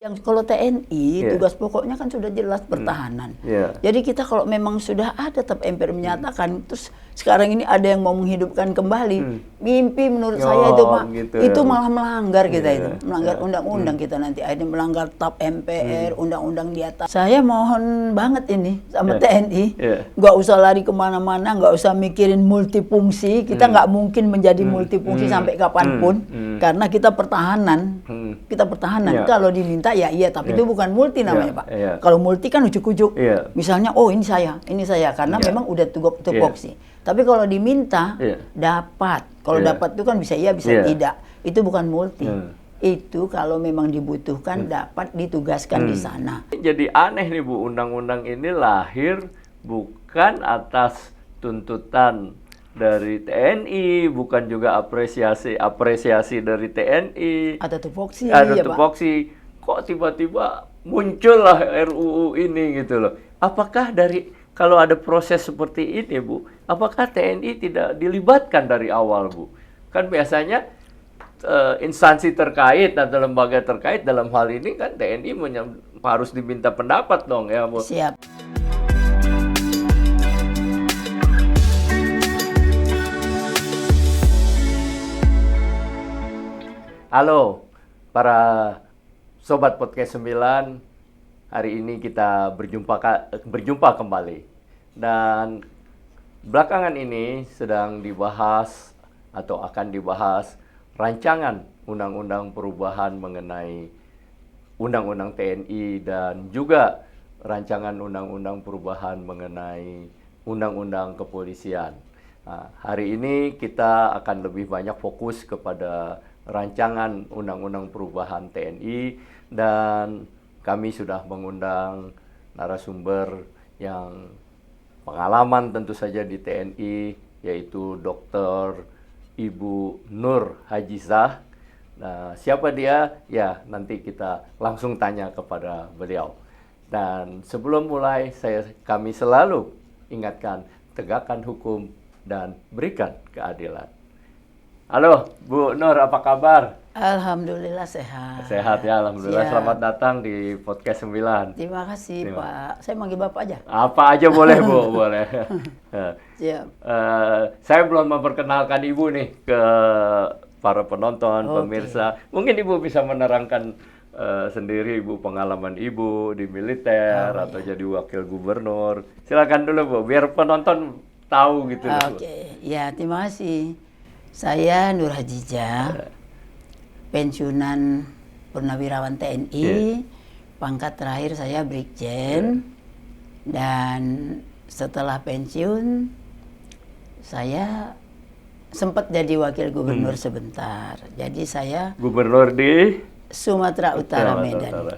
Yang kalau TNI, Yeah. tugas pokoknya kan sudah jelas pertahanan. Yeah. Jadi kita kalau memang sudah ada TAP MPR menyatakan, terus sekarang ini ada yang mau menghidupkan kembali, mimpi menurut saya itu Pak, gitu itu ya. malah melanggar kita Yeah. itu, melanggar undang-undang kita nanti, akhirnya melanggar TAP MPR, undang-undang di atas. Saya mohon banget ini sama TNI, nggak usah lari kemana-mana, nggak usah mikirin multifungsi, kita nggak mungkin menjadi multifungsi sampai kapanpun, karena kita pertahanan, Yeah. kalau diminta ya iya, tapi itu bukan multi namanya Pak. Yeah. Kalau multi kan ujuk-ujuk. Yeah. Misalnya, oh ini saya, karena memang udah tupoksi. Tapi kalau diminta, dapat. Kalau dapat itu kan bisa iya, bisa tidak. Itu bukan multi. Itu kalau memang dibutuhkan, dapat ditugaskan di sana. Jadi aneh nih Bu, undang-undang ini lahir bukan atas tuntutan dari TNI, bukan juga apresiasi dari TNI. Ada tupoksi, Ada ya tupoksi. Kok tiba-tiba muncullah RUU ini gitu loh. Apakah kalau ada proses seperti ini Bu, apakah TNI tidak dilibatkan dari awal Bu? Kan biasanya instansi terkait atau lembaga terkait dalam hal ini kan TNI harus diminta pendapat dong ya Bu. Siap. Halo para Sobat Podcast 9, hari ini kita berjumpa kembali. Dan belakangan ini sedang dibahas atau akan dibahas rancangan undang-undang perubahan mengenai undang-undang TNI dan juga rancangan undang-undang perubahan mengenai undang-undang kepolisian. Nah, hari ini kita akan lebih banyak fokus kepada rancangan undang-undang perubahan TNI, dan kami sudah mengundang narasumber yang pengalaman tentu saja di TNI, yaitu Dr. Ibu Nur Hajizah. Nah, siapa dia? Ya, nanti kita langsung tanya kepada beliau. Dan sebelum mulai, kami selalu ingatkan, tegakkan hukum dan berikan keadilan. Halo, Bu Nur, apa kabar? Alhamdulillah sehat. Sehat ya, alhamdulillah. Siap. Selamat datang di Podcast 9. Terima kasih Pak. Saya manggil Bapak aja. Apa aja boleh Bu, boleh. Siap. Saya belum memperkenalkan Ibu nih ke para penonton, pemirsa. Mungkin Ibu bisa menerangkan sendiri Ibu, pengalaman Ibu di militer atau jadi wakil gubernur. Silakan dulu Bu, biar penonton tahu gitu. Oke, ya terima kasih. Saya Nur Hajizah, pensiunan purnawirawan TNI, pangkat terakhir saya Brigjen, dan setelah pensiun saya sempat jadi wakil gubernur sebentar. Jadi saya Gubernur di Sumatera Utara, Medan.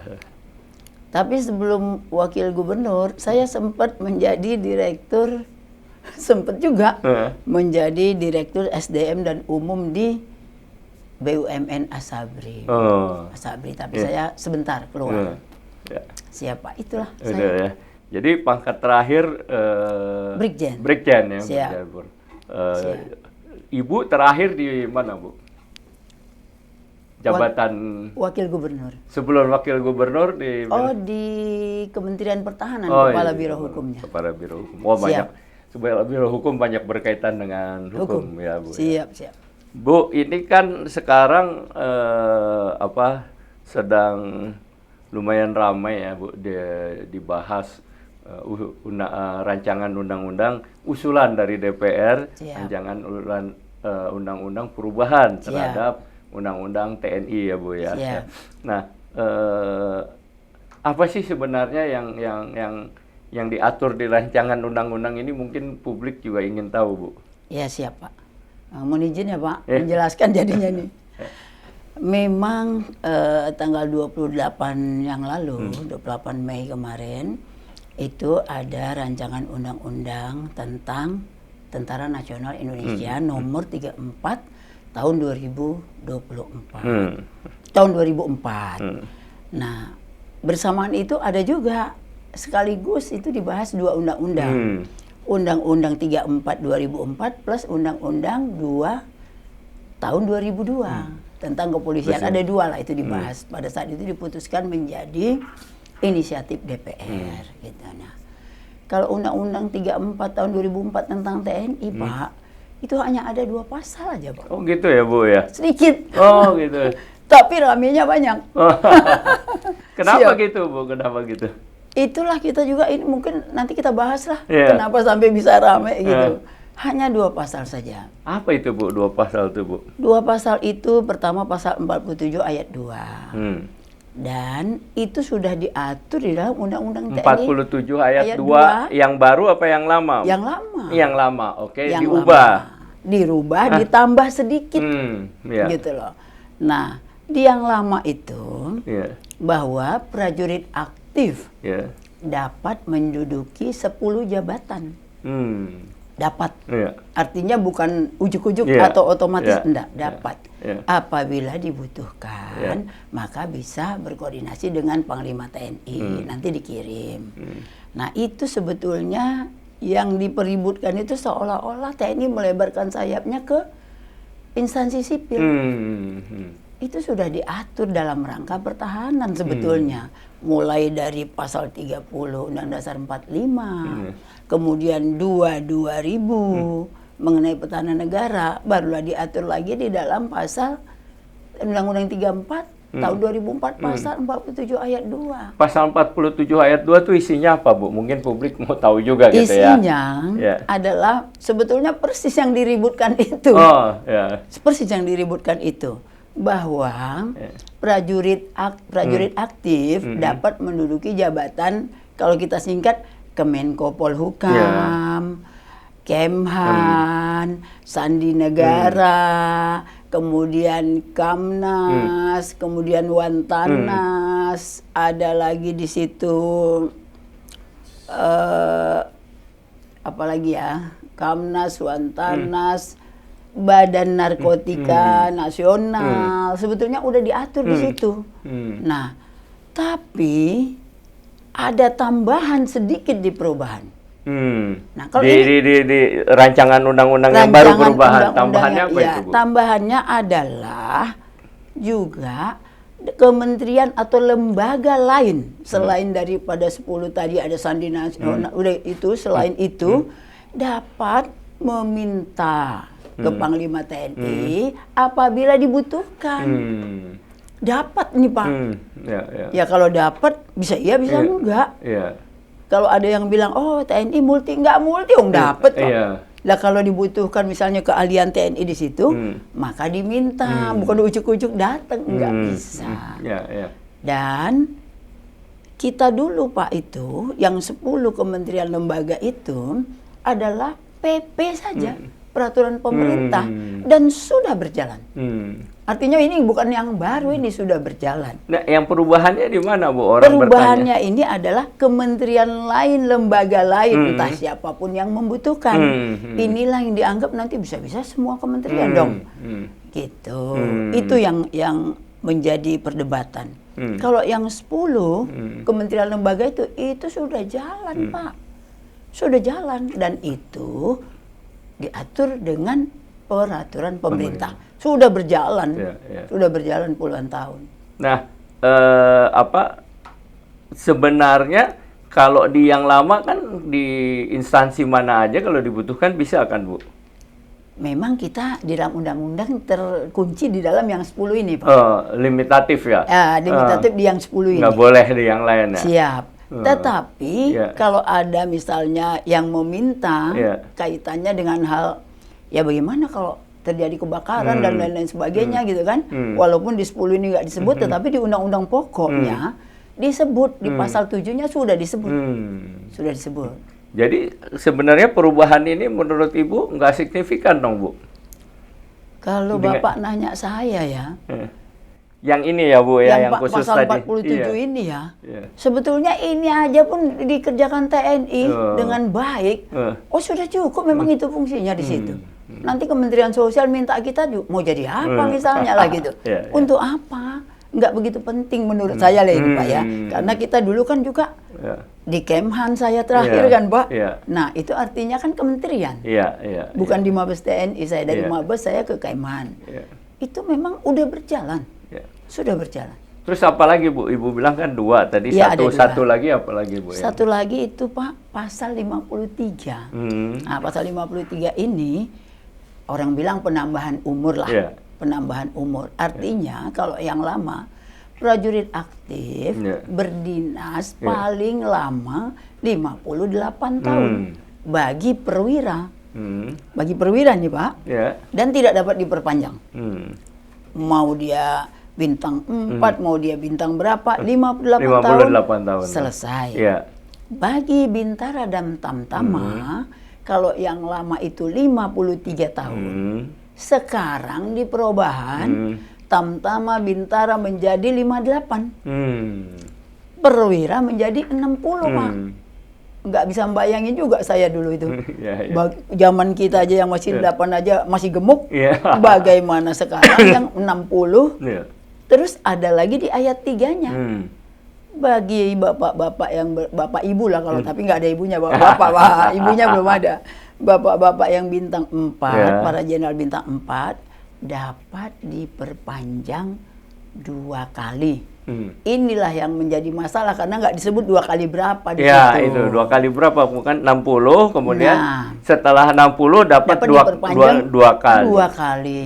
Tapi sebelum wakil gubernur, saya sempat menjadi direktur, sempat juga menjadi direktur SDM dan umum di BUMN Asabri. Asabri, tapi saya sebentar keluar. Siapa? Itulah saya. Ya. Jadi pangkat terakhir Brigjen. Brigjen ya. Siap. Ibu terakhir di mana Bu? Jabatan wakil gubernur. Sebelum wakil gubernur di di Kementerian Pertahanan, Kepala Biro Hukumnya. Kepala Biro Hukum. Oh, banyak. Kepala Biro Hukum banyak berkaitan dengan hukum ya Bu. Siap. Bu, ini kan sekarang sedang lumayan ramai ya Bu, dibahas rancangan undang-undang usulan dari DPR, rancangan undang-undang perubahan terhadap undang-undang TNI ya Bu ya. Nah, apa sih sebenarnya yang diatur di rancangan undang-undang ini, mungkin publik juga ingin tahu Bu. Ya siap Pak. Mohon izin ya Pak, menjelaskan jadinya nih. Memang tanggal 28 yang lalu, 28 Mei kemarin, itu ada rancangan undang-undang tentang Tentara Nasional Indonesia nomor 34 tahun 2024. Tahun 2004. Nah, bersamaan itu ada juga sekaligus itu dibahas dua undang-undang. Undang-Undang 34 2004 plus Undang-Undang 2 tahun 2002. tentang kepolisian. Betul. Ada 2 lah itu dibahas. Pada saat itu diputuskan menjadi inisiatif DPR. Gitu. Nah, kalau Undang-Undang 34 tahun 2004 tentang TNI, Pak, itu hanya ada 2 pasal aja, Pak. Oh gitu ya Bu ya? Sedikit. Oh gitu. Tapi ramenya banyak. Kenapa Siap. gitu Bu? Kenapa gitu? Itulah kita juga ini mungkin nanti kita bahas lah. Iya. Kenapa sampai bisa rame gitu. Hanya 2 pasal saja. Apa itu Bu? 2 pasal itu Bu? 2 pasal itu pertama pasal 47 ayat 2. Dan itu sudah diatur di dalam Undang-Undang TNI. 47 ayat ayat 2 yang baru apa yang lama? Yang lama. Yang lama, oke. Yang Diubah. lama. Dirubah, ditambah sedikit. Iya. Gitu loh. Nah, di yang lama itu Iya. bahwa prajurit aktif Iya. dapat menduduki 10 jabatan. Dapat. Iya. Artinya bukan ujuk-ujuk Iya. atau otomatis, Iya. enggak, dapat. Iya. Apabila dibutuhkan, maka bisa berkoordinasi dengan Panglima TNI, nanti dikirim. Nah, itu sebetulnya yang dipeributkan itu seolah-olah TNI melebarkan sayapnya ke instansi sipil. Itu sudah diatur dalam rangka pertahanan sebetulnya. Mulai dari pasal 30 Undang Dasar 45, kemudian 2000 mengenai pertahanan negara, barulah diatur lagi di dalam pasal Undang-Undang 34 tahun 2004 pasal 47 ayat 2. Pasal 47 ayat 2 itu isinya apa Bu? Mungkin publik mau tahu juga gitu ya. Isinya adalah sebetulnya persis yang diributkan itu. Oh, ya. Persis yang diributkan itu. Bahwa prajurit aktif dapat menduduki jabatan, kalau kita singkat, Kemenko Polhukam, Kemhan, Sandi Negara, kemudian Kamnas, kemudian Wantanas, ada lagi di situ apalagi ya, Kamnas, Wantanas, Badan Narkotika Nasional, sebetulnya udah diatur di situ. Nah, tapi ada tambahan sedikit di perubahan. Nah, kalau di rancangan undang-undang yang baru perubahan, tambahannya apa itu Bu? Tambahannya adalah juga kementerian atau lembaga lain selain daripada 10 tadi ada Sandi Nasional, udah itu selain itu dapat meminta ke Panglima TNI apabila dibutuhkan. Dapat nih Pak. Ya kalau dapat bisa iya bisa enggak. Kalau ada yang bilang oh TNI multi, enggak multi, dapat kok. Lah kalau dibutuhkan misalnya keahlian TNI di situ, maka diminta, bukan ujuk-ujuk datang, enggak bisa. Dan kita dulu Pak itu yang 10 kementerian lembaga itu adalah PP saja. Peraturan pemerintah dan sudah berjalan. Artinya ini bukan yang baru, ini sudah berjalan. Nah, yang perubahannya di mana Bu? Orang perubahannya bertanya. ini adalah kementerian lain, lembaga lain, entah siapapun yang membutuhkan. Inilah yang dianggap nanti bisa-bisa semua kementerian dong. Gitu. Itu yang menjadi perdebatan. Kalau yang 10 kementerian lembaga itu sudah jalan Pak. Sudah jalan dan itu diatur dengan peraturan pemerintah. Sudah berjalan, sudah berjalan puluhan tahun. Nah, sebenarnya kalau di yang lama kan di instansi mana aja kalau dibutuhkan bisa kan Bu? Memang kita di dalam undang-undang terkunci di dalam yang 10 ini Pak. Limitatif ya? Limitatif di yang 10 ini. Nggak boleh di yang lain ya? Siap. Tetapi kalau ada misalnya yang meminta kaitannya dengan hal, ya bagaimana kalau terjadi kebakaran dan lain-lain sebagainya gitu kan. Walaupun di 10 ini nggak disebut, tetapi di undang-undang pokoknya disebut, di pasal 7-nya sudah disebut. Sudah disebut. Jadi sebenarnya perubahan ini menurut Ibu nggak signifikan dong Bu? Kalau Bapak nanya saya ya, yang ini ya Bu ya, yang khusus pasal tadi. 47 ini ya. Sebetulnya ini aja pun dikerjakan TNI dengan baik. Sudah cukup memang itu fungsinya di situ. Nanti Kementerian Sosial minta kita mau jadi apa misalnya lah gitu. Untuk apa? Nggak begitu penting menurut saya lah ini Pak ya. Karena kita dulu kan juga di Kemhan saya terakhir kan Pak. Nah itu artinya kan kementerian. Bukan di Mabes TNI, saya dari Mabes saya ke Kemhan. itu memang udah berjalan. Ya. Sudah berjalan. Terus apa lagi Bu? Ibu bilang kan 2 tadi, Ya, ada 2. satu lagi apa lagi Bu? Satu lagi itu Pak, pasal 53. Nah, pasal 53 ini orang bilang penambahan umur lah. Ya. Penambahan umur. Artinya kalau yang lama prajurit aktif berdinas paling lama 58 tahun bagi perwira. Bagi perwira nih Pak. Dan tidak dapat diperpanjang. Mau dia bintang 4, mau dia bintang berapa, 58 tahun selesai. Bagi bintara dan tamtama, kalau yang lama itu 53 tahun, sekarang di perubahan, tamtama bintara menjadi 58, perwira menjadi 60 Pak. Nggak bisa membayangin juga saya dulu itu. Zaman kita aja yang masih 8 aja masih gemuk, bagaimana sekarang yang 60. Terus ada lagi di ayat 3-nya. Bagi bapak-bapak yang bapak ibu lah kalau tapi nggak ada ibunya, bapak-bapak, ibunya belum ada. Bapak-bapak yang bintang 4, para jenderal bintang 4 dapat diperpanjang 2 kali. Inilah yang menjadi masalah karena nggak disebut 2 kali berapa di situ. Ya, itu 2 kali berapa? Bukan 60, kemudian setelah 60 dapat 2 kali. 2 kali.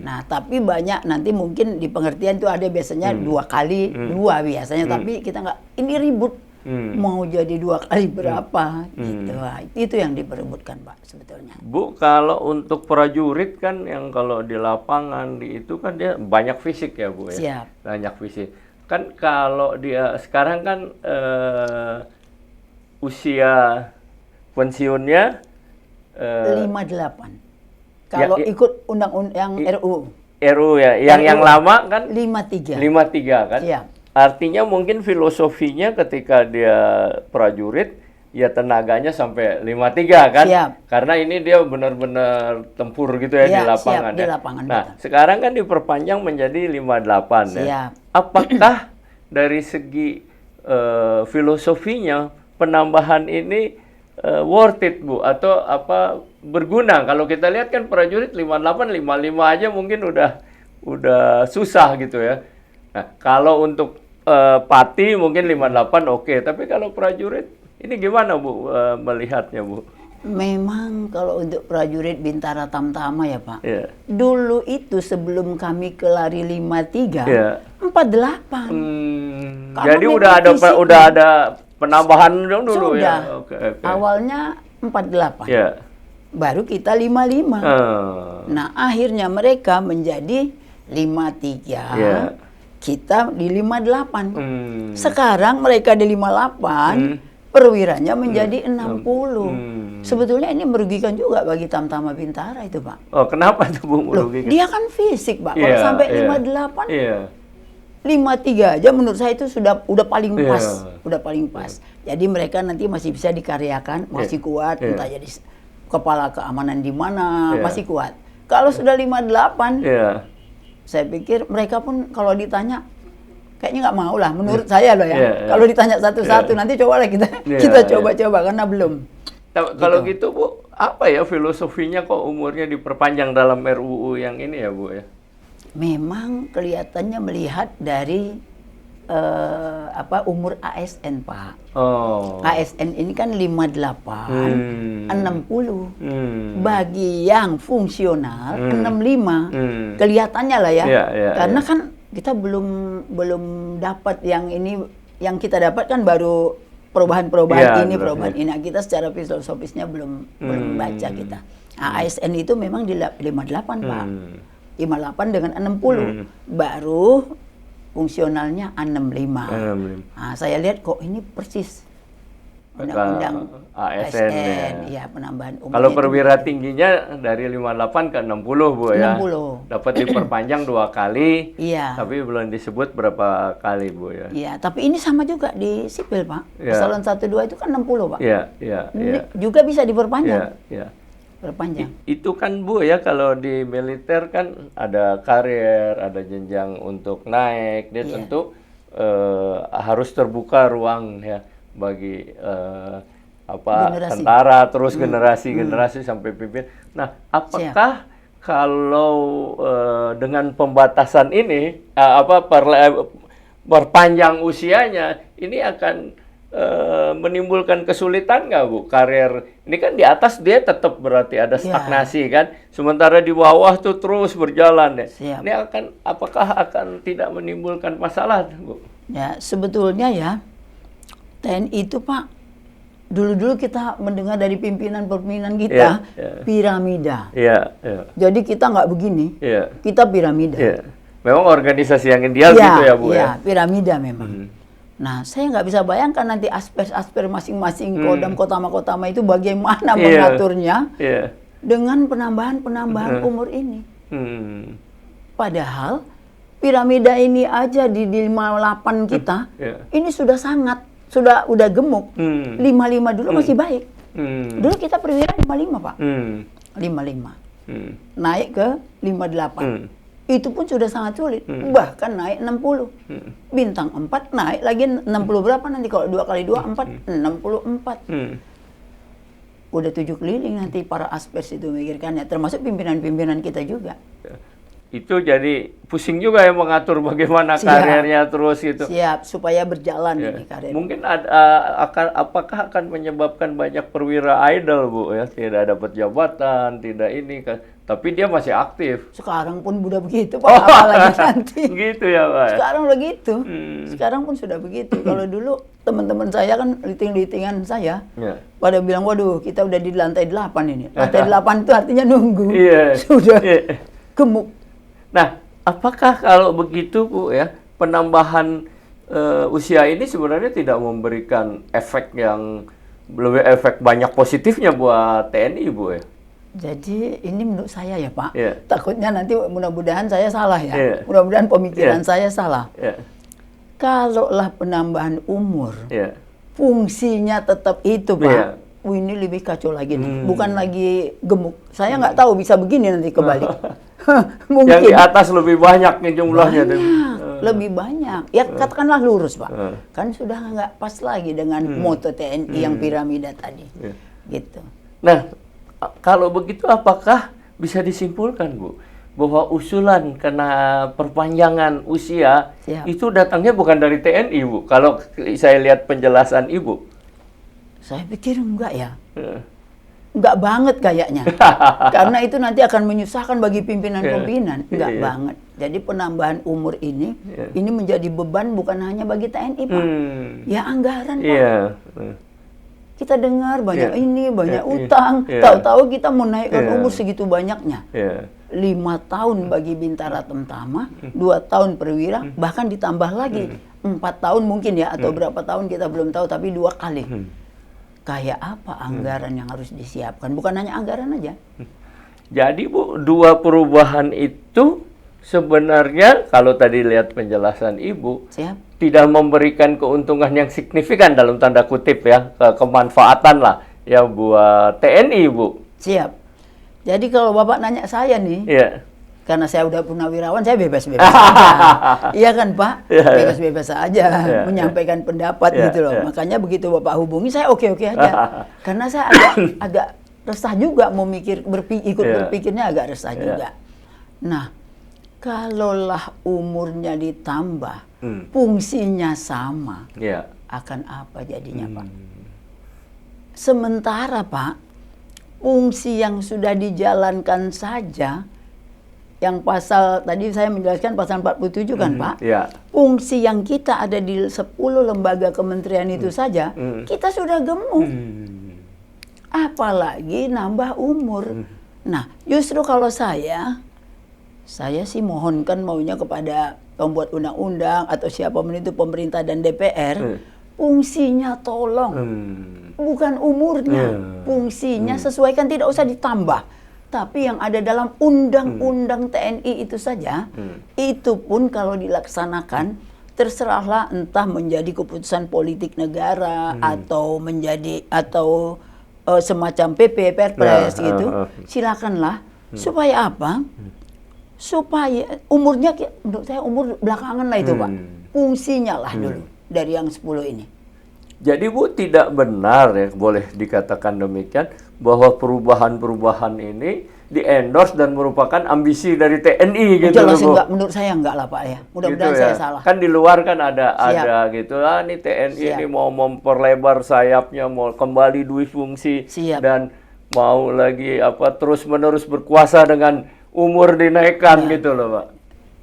Nah, tapi banyak nanti mungkin di pengertian itu ada biasanya 2 kali, 2 biasanya, tapi kita nggak, ini ribut. Mau jadi 2 kali berapa gitu. Itu yang diperebutkan Pak sebetulnya. Bu, kalau untuk prajurit kan yang kalau di lapangan itu kan dia banyak fisik ya Bu ya. Siap. Banyak fisik. Kan kalau dia sekarang kan usia pensiunnya 58. Kalau ikut undang-undang RUU. RUU ya, yang lama kan 53. 53 kan. Siap. Artinya mungkin filosofinya ketika dia prajurit ya tenaganya sampai 53 kan. Siap. Karena ini dia benar-benar tempur gitu ya, di lapangan. Siap, di lapangan. Nah, sekarang kan diperpanjang menjadi 58 ya. Siap. Apakah dari segi filosofinya penambahan ini worth it Bu atau apa berguna? Kalau kita lihat kan prajurit 58, 55 aja mungkin udah susah gitu ya. Nah, kalau untuk pati mungkin 58 oke, tapi kalau prajurit ini gimana Bu melihatnya Bu? Memang kalau untuk prajurit bintara tamtama ya Pak. Dulu itu sebelum kami ke lari 53, 48. Jadi udah ada penambahan dulu sudah. Ya. Oke. Awalnya 48. Baru kita 55. Nah, akhirnya mereka menjadi 53. Kita di 58. Sekarang mereka di 58, perwiranya menjadi 60. Sebetulnya ini merugikan juga bagi tamtama bintara itu, Pak. Oh, kenapa tuh Bu merugikan? Dia kan fisik, Pak. Kalau sampai 58, 53 aja menurut saya itu udah paling pas. Udah paling pas. Jadi mereka nanti masih bisa dikaryakan, masih kuat, entah jadi kepala keamanan di mana, masih kuat. Kalau sudah 58, saya pikir mereka pun kalau ditanya kayaknya nggak mau lah, menurut saya loh ya. Kalau ditanya satu-satu nanti cobalah kita coba-coba karena belum. Kalau gitu Bu, apa ya filosofinya kok umurnya diperpanjang dalam RUU yang ini ya Bu ya? Memang kelihatannya melihat dari umur ASN Pak. ASN ini kan 58, 60. Bagi yang fungsional 65. Kelihatannya lah ya. Karena kan kita belum dapat yang ini, yang kita dapat kan baru perubahan-perubahan ini. Nah, kita secara filosofisnya belum baca kita. ASN itu memang di 58 Pak. 58 dengan 60. Baru fungsionalnya 65. Nah, saya lihat kok ini persis undang-undang ASN. Ya, penambahan umur. Kalau perwira tingginya dari 58 ke 60 Bu ya. 60. Dapat diperpanjang 2 kali. Iya. Tapi belum disebut berapa kali Bu ya. Iya, tapi ini sama juga di sipil Pak. Eselon 1 2 itu kan 60 Pak. Iya. Juga bisa diperpanjang. Iya. Perpanjang. Itu kan Bu ya, kalau di militer kan ada karir, ada jenjang untuk naik, dia tentu harus terbuka ruang ya bagi generasi. tentara terus generasi sampai pimpin. Nah, apakah kalau dengan pembatasan ini perpanjang usianya, ini akan menimbulkan kesulitan nggak, Bu? Karir ini kan di atas dia tetap berarti ada stagnasi kan, sementara di bawah tuh terus berjalan ya. Siap. Ini apakah akan tidak menimbulkan masalah, Bu? Ya, sebetulnya ya TNI itu Pak, dulu-dulu kita mendengar dari pimpinan-pimpinan kita piramida. Jadi kita nggak begini, kita piramida. Memang organisasi yang ideal gitu ya, Bu? Iya, piramida memang. Nah, saya nggak bisa bayangkan nanti aspek-aspek masing-masing kodam kotama-kotama itu bagaimana mengaturnya dengan penambahan umur ini. Padahal piramida ini aja di 58 kita, ini sudah udah gemuk. 55 dulu masih baik. Dulu kita perwira 55, Pak. 55. Naik ke 58. Itu pun sudah sangat sulit. Bahkan naik 60. Bintang 4 naik lagi 60 berapa nanti kalau 2 kali 2 4 64. Udah 7 keliling nanti para aspers itu mikirkannya, termasuk pimpinan-pimpinan kita juga. Itu jadi pusing juga ya mengatur bagaimana karirnya terus gitu. Siap, supaya berjalan ini karir. Mungkin apakah akan menyebabkan banyak perwira idle, Bu ya, tidak dapat jabatan, tidak ini kan. Tapi dia masih aktif. Sekarang pun udah begitu, Pak. Apalagi nanti. Gitu ya, Pak. Sekarang udah gitu. Sekarang pun sudah begitu. Kalau dulu teman-teman saya kan liting-litingan saya, pada bilang, waduh kita udah di lantai 8 ini. Lantai 8 itu artinya nunggu. Sudah gemuk. Nah, apakah kalau begitu, Bu ya, penambahan usia ini sebenarnya tidak memberikan efek yang lebih banyak positifnya buat TNI, Bu ya? Jadi ini menurut saya ya Pak, takutnya nanti mudah-mudahan saya salah ya, mudah-mudahan pemikiran saya salah. Kalaulah penambahan umur, fungsinya tetap itu Pak, ini lebih kacau lagi nih, bukan lagi gemuk. Saya nggak tahu bisa begini nanti kebalik. Mungkin. Yang di atas lebih banyak nih jumlahnya. Lebih banyak. Ya katakanlah lurus Pak, kan sudah nggak pas lagi dengan moto TNI yang piramida tadi. Gitu. Nah, kalau begitu apakah bisa disimpulkan, Bu, bahwa usulan kena perpanjangan usia itu datangnya bukan dari TNI, Bu? Kalau saya lihat penjelasan Ibu. Saya pikir enggak ya. Enggak banget kayaknya. Karena itu nanti akan menyusahkan bagi pimpinan-pimpinan. Enggak banget. Jadi penambahan umur ini menjadi beban bukan hanya bagi TNI, Pak. Ya anggaran, Pak. Kita dengar banyak banyak utang. Tahu-tahu kita mau naikkan umur segitu banyaknya. 5 tahun bagi Bintara Tamtama, 2 tahun perwira, bahkan ditambah lagi 4 tahun mungkin ya, atau berapa tahun kita belum tahu, tapi 2 kali. Kayak apa anggaran yang harus disiapkan? Bukan hanya anggaran aja. Jadi Bu, 2 perubahan itu sebenarnya kalau tadi lihat penjelasan Ibu, tidak memberikan keuntungan yang signifikan dalam tanda kutip ya, kemanfaatan lah ya buat TNI, Bu. Siap. Jadi kalau Bapak nanya saya nih, karena saya udah purnawirawan, saya bebas-bebas aja. Iya kan Pak? Bebas-bebas aja menyampaikan pendapat gitu loh. Makanya begitu Bapak hubungi, saya oke-oke aja. Karena saya agak resah juga mau ikut berpikirnya agak resah juga. Nah, kalaulah umurnya ditambah, fungsinya sama, akan apa jadinya Pak? Sementara Pak, fungsi yang sudah dijalankan saja, yang pasal tadi saya menjelaskan pasal 47 kan Pak, fungsi yang kita ada di 10 lembaga kementerian itu saja, kita sudah gemuk. Apalagi nambah umur. Nah, justru kalau saya sih mohonkan maunya kepada pembuat undang-undang atau siapapun itu pemerintah dan DPR, fungsinya tolong, bukan umurnya, fungsinya sesuaikan, tidak usah ditambah. Tapi yang ada dalam undang-undang TNI itu saja, itu pun kalau dilaksanakan, terserahlah entah menjadi keputusan politik negara atau semacam PP, Perpres gitu, silakanlah. Supaya apa? Supaya umurnya, menurut saya umur belakangan lah itu Pak. Fungsinya lah dulu dari yang 10 ini. Jadi Bu, tidak benar ya, boleh dikatakan demikian, bahwa perubahan-perubahan ini di-endorse dan merupakan ambisi dari TNI gitu Jelas loh, Bu. enggak, menurut saya enggak lah Pak ya. Mudah-mudahan Gitu saya ya. salah. Kan di luar kan ada gitu lah, nih TNI Siap. ini mau memperlebar sayapnya, mau kembali duifungsi Siap. dan mau lagi terus-menerus berkuasa dengan umur dinaikkan gitu loh, Pak.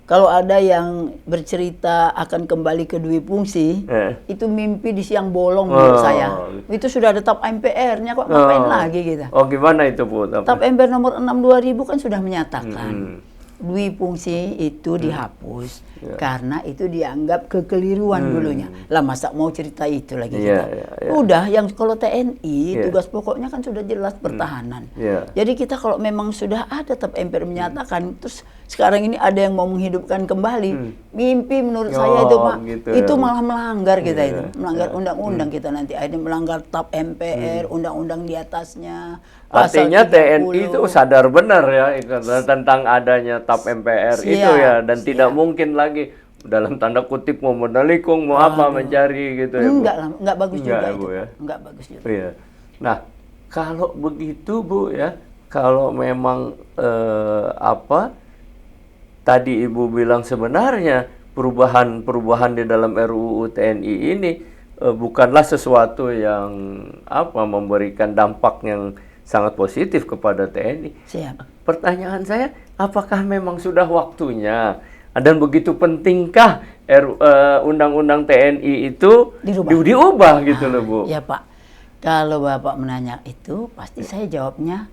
Kalau ada yang bercerita akan kembali ke dui fungsi, Eh. itu mimpi di siang bolong menurut saya. Itu sudah ada TAP MPR-nya kok, ngapain lagi kita? Oh, gimana itu, Bu? TAP MPR nomor 6 2000 kan sudah menyatakan Hmm. dui fungsi itu dihapus karena itu dianggap kekeliruan dulunya. Lah masa mau cerita itu lagi kita? Udah, yang kalau TNI tugas pokoknya kan sudah jelas pertahanan. Jadi kita kalau memang sudah ada TAP MPR menyatakan, terus sekarang ini ada yang mau menghidupkan kembali, mimpi menurut saya itu Pak, gitu itu ya. malah melanggar kita itu, melanggar undang-undang kita nanti akhirnya melanggar TAP MPR, undang-undang di atasnya. Artinya Pasal TNI 30. itu sadar benar ya tentang adanya TAP MPR itu ya, dan tidak mungkin lagi dalam tanda kutip mau menelikung, mau apa mencari gitu ya, Bu. Enggak lah, enggak bagus Enggak, juga Bu, itu. ya. Enggak bagus juga. Iya. Nah, kalau begitu Bu ya, kalau memang tadi Ibu bilang sebenarnya perubahan-perubahan di dalam RUU TNI ini bukanlah sesuatu yang memberikan dampak yang sangat positif kepada TNI. Siap. Pertanyaan saya, apakah memang sudah waktunya dan begitu pentingkah undang-undang TNI itu diubah gitu loh, Bu? Ya Pak, kalau Bapak menanya itu, pasti saya jawabnya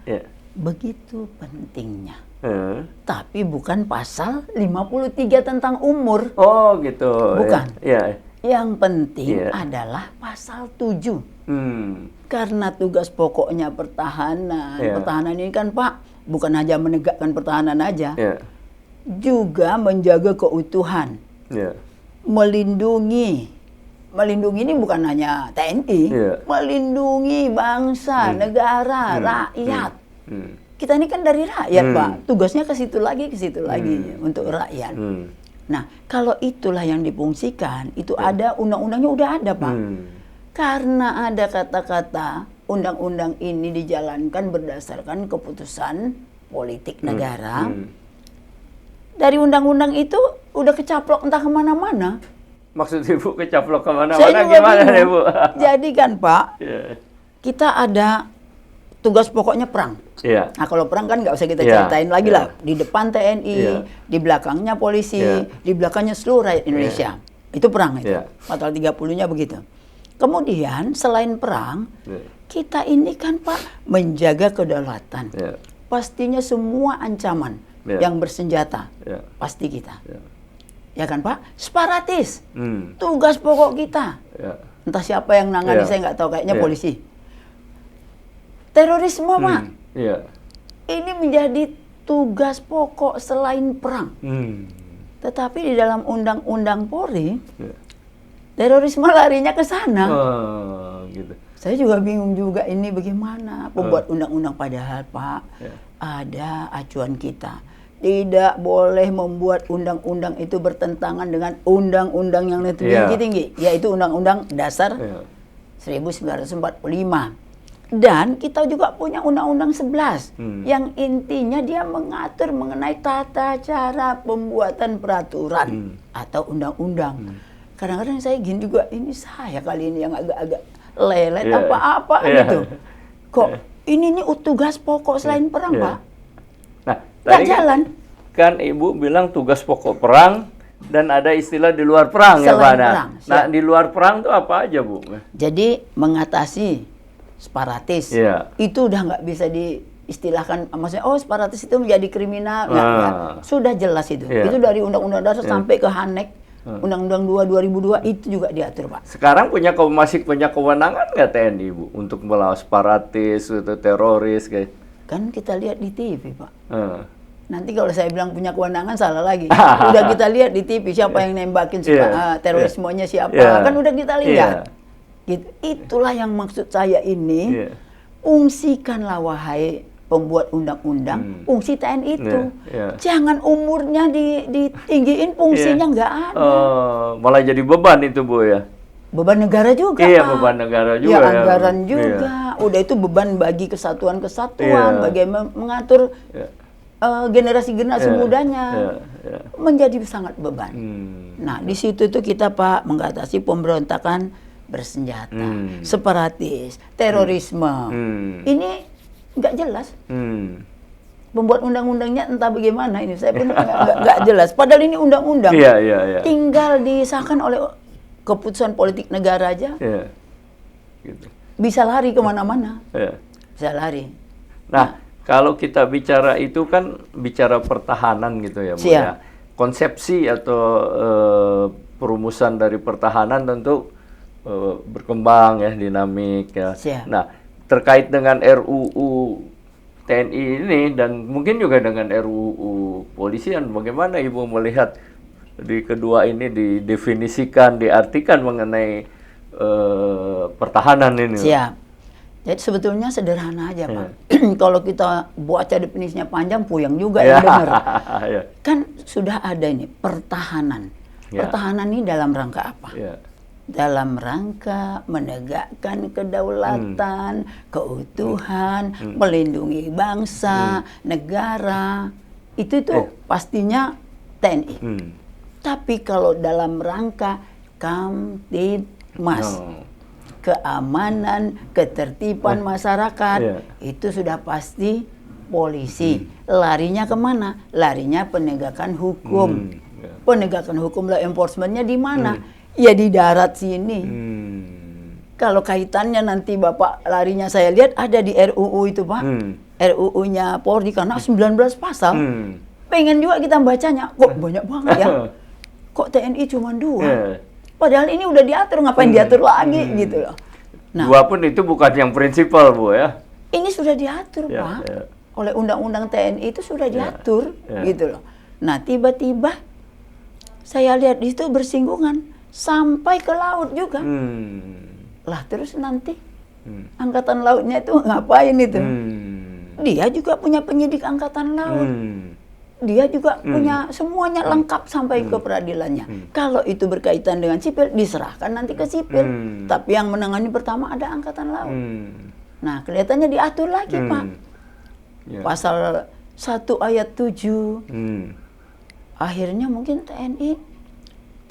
begitu pentingnya. Tapi bukan pasal 53 tentang umur. Oh gitu. Bukan. Ya. Yang penting adalah pasal 7. Karena tugas pokoknya pertahanan. Pertahanan ini kan Pak, bukan hanya menegakkan pertahanan aja. Juga menjaga keutuhan. Melindungi ini bukan hanya TNI, melindungi bangsa, negara, rakyat. Kita ini kan dari rakyat, Pak. Tugasnya ke situ lagi untuk rakyat. Nah, kalau itulah yang difungsikan, itu ada undang-undangnya udah ada, Pak. Karena ada kata-kata undang-undang ini dijalankan berdasarkan keputusan politik negara. Dari undang-undang itu udah kecaplok entah kemana-mana. Maksud Ibu kecaplok kemana-mana gimana nih, Bu? Jadi kan Pak, kita ada tugas pokoknya perang. Nah kalau perang kan nggak usah kita ceritain lagi lah. Di depan TNI, di belakangnya polisi, di belakangnya seluruh rakyat Indonesia. Itu perang itu. Pasal 30-nya begitu. Kemudian selain perang, kita ini kan Pak menjaga kedaulatan. Pastinya semua ancaman yang bersenjata, pasti kita. Ya kan Pak? Separatis, tugas pokok kita. Entah siapa yang nangani, saya nggak tahu, kayaknya polisi. Terorisme Pak, ini menjadi tugas pokok selain perang. Tetapi di dalam undang-undang Polri, terorisme larinya ke sana. Gitu. Saya juga bingung juga ini bagaimana pembuat undang-undang, padahal Pak ada acuan kita. Tidak boleh membuat undang-undang itu bertentangan dengan undang-undang yang lebih tinggi, yaitu Undang-Undang Dasar 1945. Dan kita juga punya Undang-Undang 11 yang intinya dia mengatur mengenai tata cara pembuatan peraturan atau undang-undang. Kadang-kadang saya gini juga, ini saya kali ini yang agak-agak lelet apa-apa gitu. Kok ini tugas pokok selain perang, Pak? Nah, nggak jalan. Kan Ibu bilang tugas pokok perang dan ada istilah di luar perang ya, Pak. Nah, di luar perang itu apa aja, Bu? Jadi mengatasi separatis itu udah nggak bisa diistilahkan, maksudnya separatis itu menjadi kriminal, nggak. Sudah jelas itu. Itu dari Undang-Undang Dasar sampai ke Hanek Undang-Undang 2002 itu juga diatur, Pak. Sekarang masih punya kewenangan nggak TNI, Bu, untuk melawan separatis atau teroris kayak? Kan kita lihat di TV, Pak. Nanti kalau saya bilang punya kewenangan salah lagi. Udah kita lihat di TV siapa yang nembakin terorismenya siapa. Kan udah kita lihat. Gitu. Itulah yang maksud saya ini. Fungsikanlah wahai pembuat undang-undang, fungsi TNI itu. Jangan umurnya ditinggiin, fungsinya nggak ada. Malah jadi beban itu, Bu ya. beban negara juga, Iya, Pak. beban negara juga. Ya, ya. anggaran Iya. juga. Udah itu beban bagi kesatuan-kesatuan, Iya. bagaimana mengatur Iya. generasi-generasi Iya. mudanya. Iya. Iya. Menjadi sangat beban. Hmm. Nah, di situ tuh kita, Pak, mengatasi pemberontakan bersenjata, separatis, terorisme. Ini nggak jelas. Pembuat undang-undangnya entah bagaimana ini, saya pun nggak jelas. Padahal ini undang-undang, Iya, iya, iya. tinggal disahkan oleh keputusan politik negara aja, Iya. Gitu. bisa lari kemana-mana, Iya. bisa lari. Nah, kalau kita bicara itu kan bicara pertahanan gitu ya, Bu Siap. ya. Konsepsi atau perumusan dari pertahanan tentu berkembang ya, dinamik ya. Siap. Nah, terkait dengan RUU TNI ini dan mungkin juga dengan RUU Polisian, bagaimana Ibu melihat di kedua ini didefinisikan, diartikan mengenai pertahanan ini? Siap. Jadi sebetulnya sederhana aja, Pak. Kalau kita baca definisinya panjang, puyeng juga yang dengar. Ya. Kan sudah ada ini, pertahanan. Ya. Pertahanan ini dalam rangka apa? Ya. Dalam rangka menegakkan kedaulatan, keutuhan, melindungi bangsa, negara. Itu pastinya TNI. Tapi kalau dalam rangka Kamtibmas, keamanan, ketertiban masyarakat, itu sudah pasti polisi. Larinya kemana? Larinya penegakan hukum. Penegakan hukum, law enforcement-nya di mana? Ya di darat sini. Kalau kaitannya nanti Bapak larinya saya lihat ada di RUU itu, Pak. RUU-nya Polri karena 19 pasal. Pengen juga kita bacanya. Kok banyak banget ya? Kok TNI cuma 2? Padahal ini udah diatur, ngapain diatur lagi gitu loh. Nah, 2 pun itu bukan yang prinsipal, Bu ya. Ini sudah diatur, Pak. Oleh Undang-Undang TNI itu sudah diatur gitu loh. Nah, tiba-tiba saya lihat di situ bersinggungan sampai ke laut juga. Lah terus nanti angkatan lautnya itu ngapain itu? Dia juga punya penyidik angkatan laut. Dia juga punya semuanya lengkap sampai ke peradilannya. Kalau itu berkaitan dengan sipil, diserahkan nanti ke sipil. Tapi yang menangani pertama ada angkatan laut. Nah, kelihatannya diatur lagi, Pak. Pasal 1 ayat 7. Akhirnya mungkin TNI,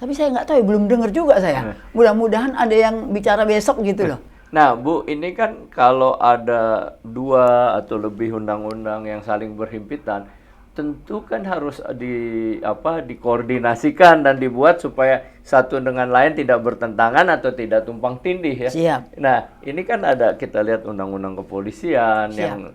tapi saya nggak tahu, belum dengar juga saya. Mudah-mudahan ada yang bicara besok gitu loh. Nah, Bu, ini kan kalau ada 2 atau lebih undang-undang yang saling berhimpitan, tentu kan harus dikoordinasikan dan dibuat supaya satu dengan lain tidak bertentangan atau tidak tumpang tindih ya. Siap. Nah, ini kan ada, kita lihat undang-undang kepolisian yang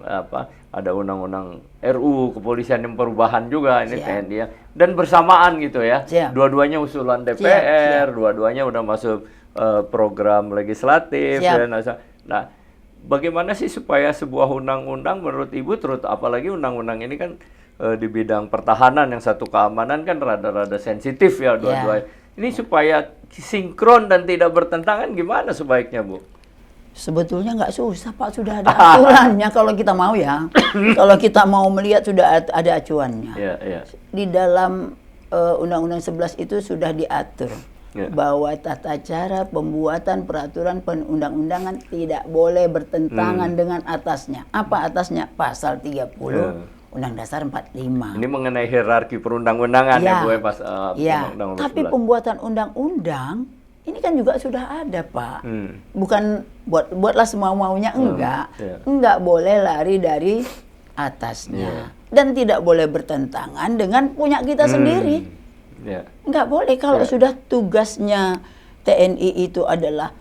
ada undang-undang RUU kepolisian yang perubahan juga ini TNI ya. Dan bersamaan gitu ya. Dua-duanya usulan DPR, dua-duanya udah masuk program legislatif ya. Nah, bagaimana sih supaya sebuah undang-undang menurut Ibu, apalagi undang-undang ini kan di bidang pertahanan, yang satu keamanan kan rada-rada sensitif ya dua-duanya. Ini supaya sinkron dan tidak bertentangan gimana sebaiknya, Bu? Sebetulnya nggak susah, Pak. Sudah ada aturannya kalau kita mau ya. Kalau kita mau melihat sudah ada acuannya. Di dalam Undang-Undang 11 itu sudah diatur bahwa tata cara pembuatan peraturan perundang-undangan tidak boleh bertentangan dengan atasnya. Apa atasnya? Pasal 30 Undang Dasar 45. Ini mengenai hierarki perundang-undangan ya, Bu, pas Undang-Undang 11. Tapi pembuatan undang-undang ini kan juga sudah ada, Pak. Bukan buatlah semua maunya, enggak. Enggak boleh lari dari atasnya. Dan tidak boleh bertentangan dengan punya kita sendiri. Enggak boleh. Kalau sudah tugasnya TNI itu adalah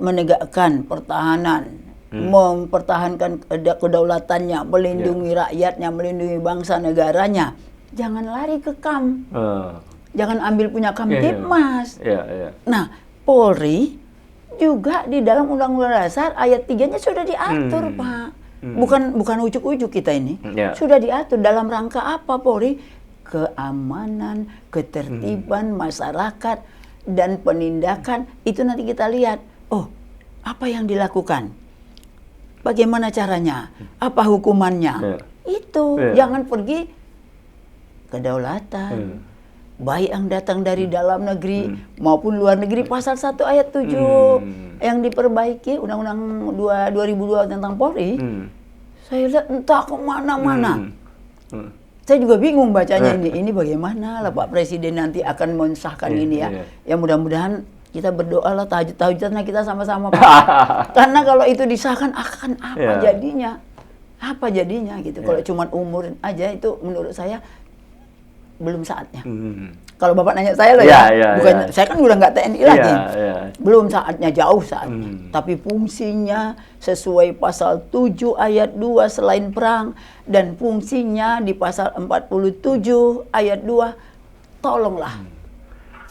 menegakkan pertahanan, mempertahankan kedaulatannya, melindungi rakyatnya, melindungi bangsa negaranya, jangan lari ke KAM. Jangan ambil punya Kamtibmas. Nah, Polri juga di dalam Undang-Undang Dasar ayat 3-nya sudah diatur, Pak. Bukan ujuk-ujuk kita ini. Sudah diatur dalam rangka apa, Polri? Keamanan, ketertiban masyarakat dan penindakan itu nanti kita lihat. Oh, apa yang dilakukan? Bagaimana caranya? Apa hukumannya? Itu jangan pergi kedaulatan, baik yang datang dari dalam negeri maupun luar negeri, pasal 1 ayat 7 yang diperbaiki Undang-Undang 2002 tentang Polri, saya lihat entah kemana-mana. Saya juga bingung bacanya ini bagaimana lah Pak Presiden nanti akan mensahkan ini ya. Ya mudah-mudahan kita berdoa lah tahajud-tahajudnya kita sama-sama Pak. Karena kalau itu disahkan akan apa jadinya? Apa jadinya gitu. Kalau cuma umur aja itu menurut saya belum saatnya. Kalau Bapak nanya saya loh bukan saya kan udah nggak TNI lagi. Belum saatnya, jauh saatnya. Tapi fungsinya sesuai pasal 7 ayat 2 selain perang dan fungsinya di pasal 47 ayat 2 tolonglah.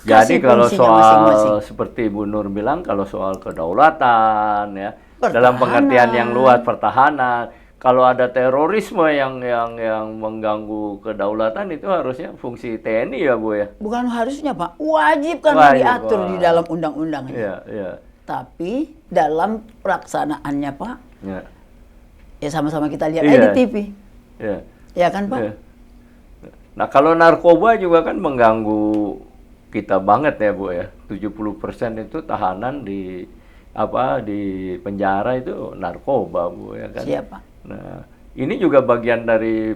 Jadi kalau soal seperti Bu Nur bilang, kalau soal kedaulatan ya, dalam pengertian yang luas pertahanan, kalau ada terorisme yang mengganggu kedaulatan itu harusnya fungsi TNI ya Bu ya? Bukan harusnya Pak, wajib karena diatur di dalam undang-undang. Tapi dalam pelaksanaannya Pak, ya sama-sama kita lihat di TV. Ya kan Pak? Nah kalau narkoba juga kan mengganggu kita banget ya Bu ya. 70% itu tahanan di penjara itu narkoba Bu ya kan? Siapa? Nah, ini juga bagian dari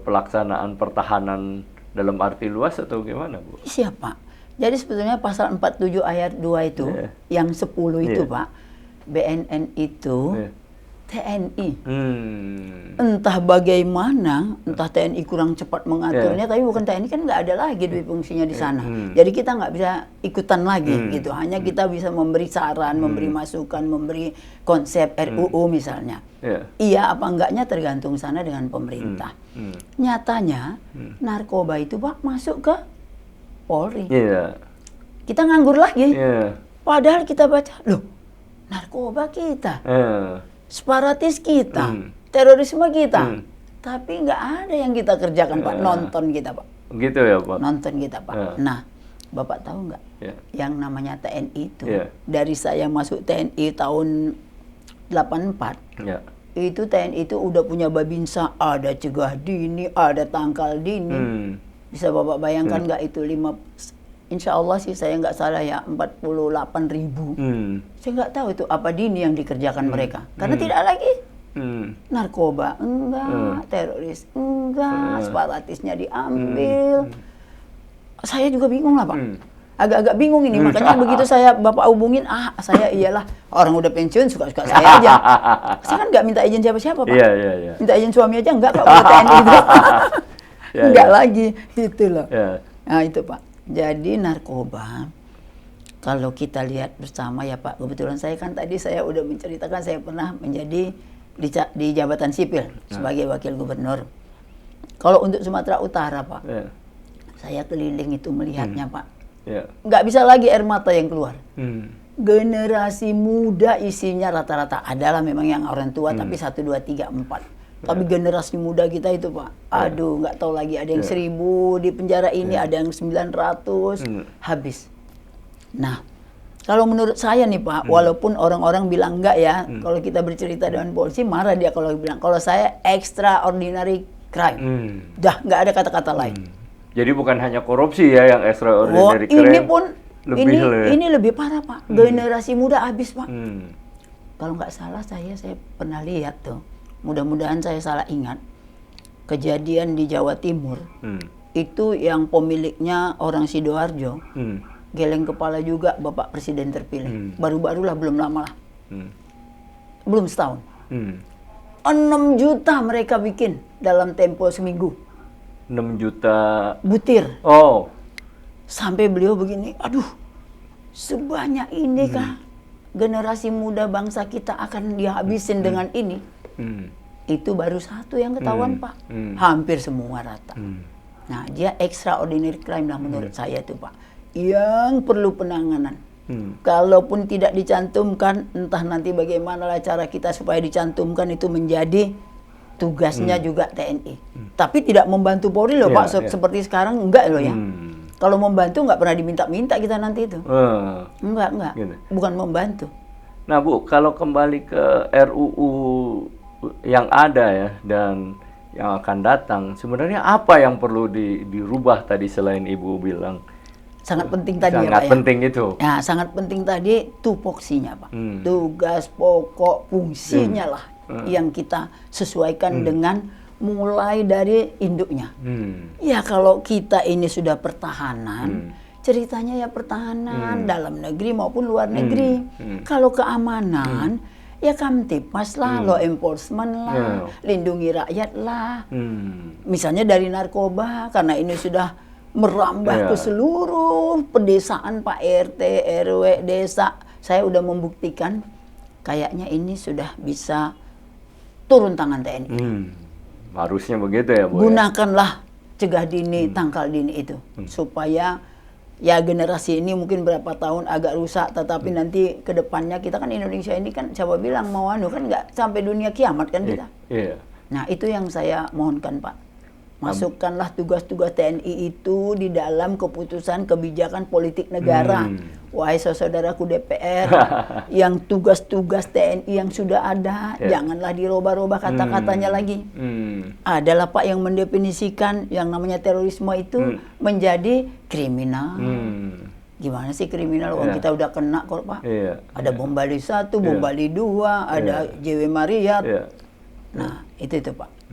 pelaksanaan pertahanan dalam arti luas atau gimana, Bu? Siapa? Jadi sebetulnya pasal 47 ayat 2 itu, yang 10 itu, Pak, BNN itu TNI. Entah bagaimana, entah TNI kurang cepat mengaturnya, tapi bukan TNI kan nggak ada lagi duit fungsinya di sana. Jadi kita nggak bisa ikutan lagi gitu. Hanya kita bisa memberi saran, memberi masukan, memberi konsep RUU misalnya. Iya apa enggaknya tergantung sana dengan pemerintah. Nyatanya narkoba itu Pak masuk ke Polri. Kita nganggur lagi. Padahal kita baca, loh narkoba kita. Separatis kita, terorisme kita, tapi nggak ada yang kita kerjakan Pak, nonton kita Pak. Gitu ya Pak? Nonton kita Pak. Nah, Bapak tahu nggak, yang namanya TNI itu, dari saya masuk TNI tahun 84, itu TNI itu udah punya babinsa, ada cegah dini, ada tangkal dini. Bisa Bapak bayangkan nggak itu Insya Allah sih saya nggak salah ya 48.000. Saya nggak tahu itu apa dini yang dikerjakan mereka. Karena tidak lagi narkoba, enggak, teroris, enggak, separatisnya diambil. Saya juga bingung lah Pak. Agak-agak bingung ini. Makanya begitu Bapak hubungin, saya iyalah orang udah pensiun suka-suka saya aja. Saya kan nggak minta izin siapa-siapa Pak. Minta izin suami aja enggak Pak, udah TNI itu. Enggak lagi, itu loh. Nah itu Pak. Jadi narkoba, kalau kita lihat bersama ya Pak, kebetulan saya kan tadi saya udah menceritakan saya pernah menjadi di jabatan sipil sebagai wakil gubernur. Kalau untuk Sumatera Utara Pak, saya keliling itu melihatnya Pak, nggak bisa lagi air mata yang keluar. Generasi muda isinya rata-rata adalah memang yang orang tua, tapi 1, 2, 3, 4. Tapi generasi muda kita itu Pak, aduh nggak tahu lagi ada yang 1000 di penjara ini, ada yang 900, habis. Nah, kalau menurut saya nih Pak, walaupun orang-orang bilang enggak ya, kalau kita bercerita dengan polisi marah dia kalau bilang, kalau saya extraordinary crime, dah nggak ada kata-kata lain. Jadi bukan hanya korupsi ya yang extraordinary crime. Ini pun ini lebih parah Pak, generasi muda habis Pak. Kalau nggak salah saya pernah lihat tuh. Mudah-mudahan saya salah ingat, kejadian di Jawa Timur, itu yang pemiliknya orang Sidoarjo, geleng kepala juga Bapak Presiden terpilih. Baru-barulah, belum lama lah. Belum setahun. 6 juta mereka bikin dalam tempo seminggu. 6 juta? Butir. Oh. Sampai beliau begini, aduh sebanyak ini kah generasi muda bangsa kita akan dihabisin dengan ini. Itu baru satu yang ketahuan Pak, hampir semua rata. Nah dia extraordinary crime lah menurut saya itu Pak, yang perlu penanganan. Kalaupun tidak dicantumkan, entah nanti bagaimana lah cara kita supaya dicantumkan, itu menjadi tugasnya juga TNI. Tapi tidak membantu Polri loh Pak, seperti sekarang enggak loh ya. Kalau membantu nggak pernah diminta-minta kita nanti itu. Enggak, gitu. Bukan membantu. Nah Bu, kalau kembali ke RUU yang ada ya, dan yang akan datang. Sebenarnya apa yang perlu dirubah tadi selain Ibu bilang? Sangat penting tadi ya, Sangat Pak, ya. penting itu. Ya, sangat penting tadi tupoksinya, Pak. Tugas pokok fungsinya lah yang kita sesuaikan dengan mulai dari induknya. Ya kalau kita ini sudah pertahanan, ceritanya ya pertahanan dalam negeri maupun luar negeri. Kalau keamanan, ya Kamtipas lah, law enforcement lah, lindungi rakyat lah. Misalnya dari narkoba, karena ini sudah merambah ke seluruh pedesaan, Pak RT, RW, desa. Saya udah membuktikan kayaknya ini sudah bisa turun tangan TNI. Harusnya begitu ya, Bu. Gunakanlah cegah dini, tangkal dini itu. Supaya ya generasi ini mungkin berapa tahun agak rusak, tetapi nanti ke depannya kita kan Indonesia ini kan coba bilang mau anu kan nggak sampai dunia kiamat kan kita. Nah itu yang saya mohonkan, Pak. Masukkanlah tugas-tugas TNI itu di dalam keputusan kebijakan politik negara. Wahai saudaraku DPR, yang tugas-tugas TNI yang sudah ada, janganlah dirubah-rubah kata-katanya lagi. Adalah Pak yang mendefinisikan yang namanya terorisme itu menjadi kriminal. Gimana sih kriminal? Kalau kita udah kena kok, Pak. Ada bom Bali 1, bom Bali 2, ada JW Marriott. Nah, itu Pak.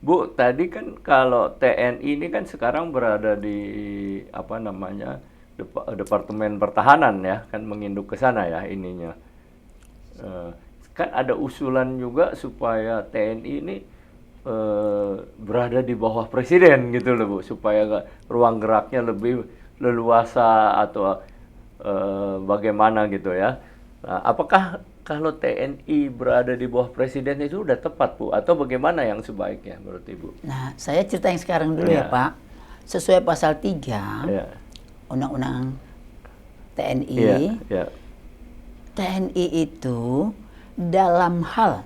Bu, tadi kan kalau TNI ini kan sekarang berada di apa namanya Departemen Pertahanan ya, kan menginduk ke sana ya ininya. Kan ada usulan juga supaya TNI ini berada di bawah Presiden gitu loh, Bu, supaya ruang geraknya lebih leluasa atau bagaimana gitu ya. Nah, apakah kalau TNI berada di bawah Presiden itu udah tepat, Bu? Atau bagaimana yang sebaiknya menurut Ibu? Nah, saya cerita yang sekarang dulu ya, Pak. Sesuai pasal 3 Undang-Undang TNI, TNI itu dalam hal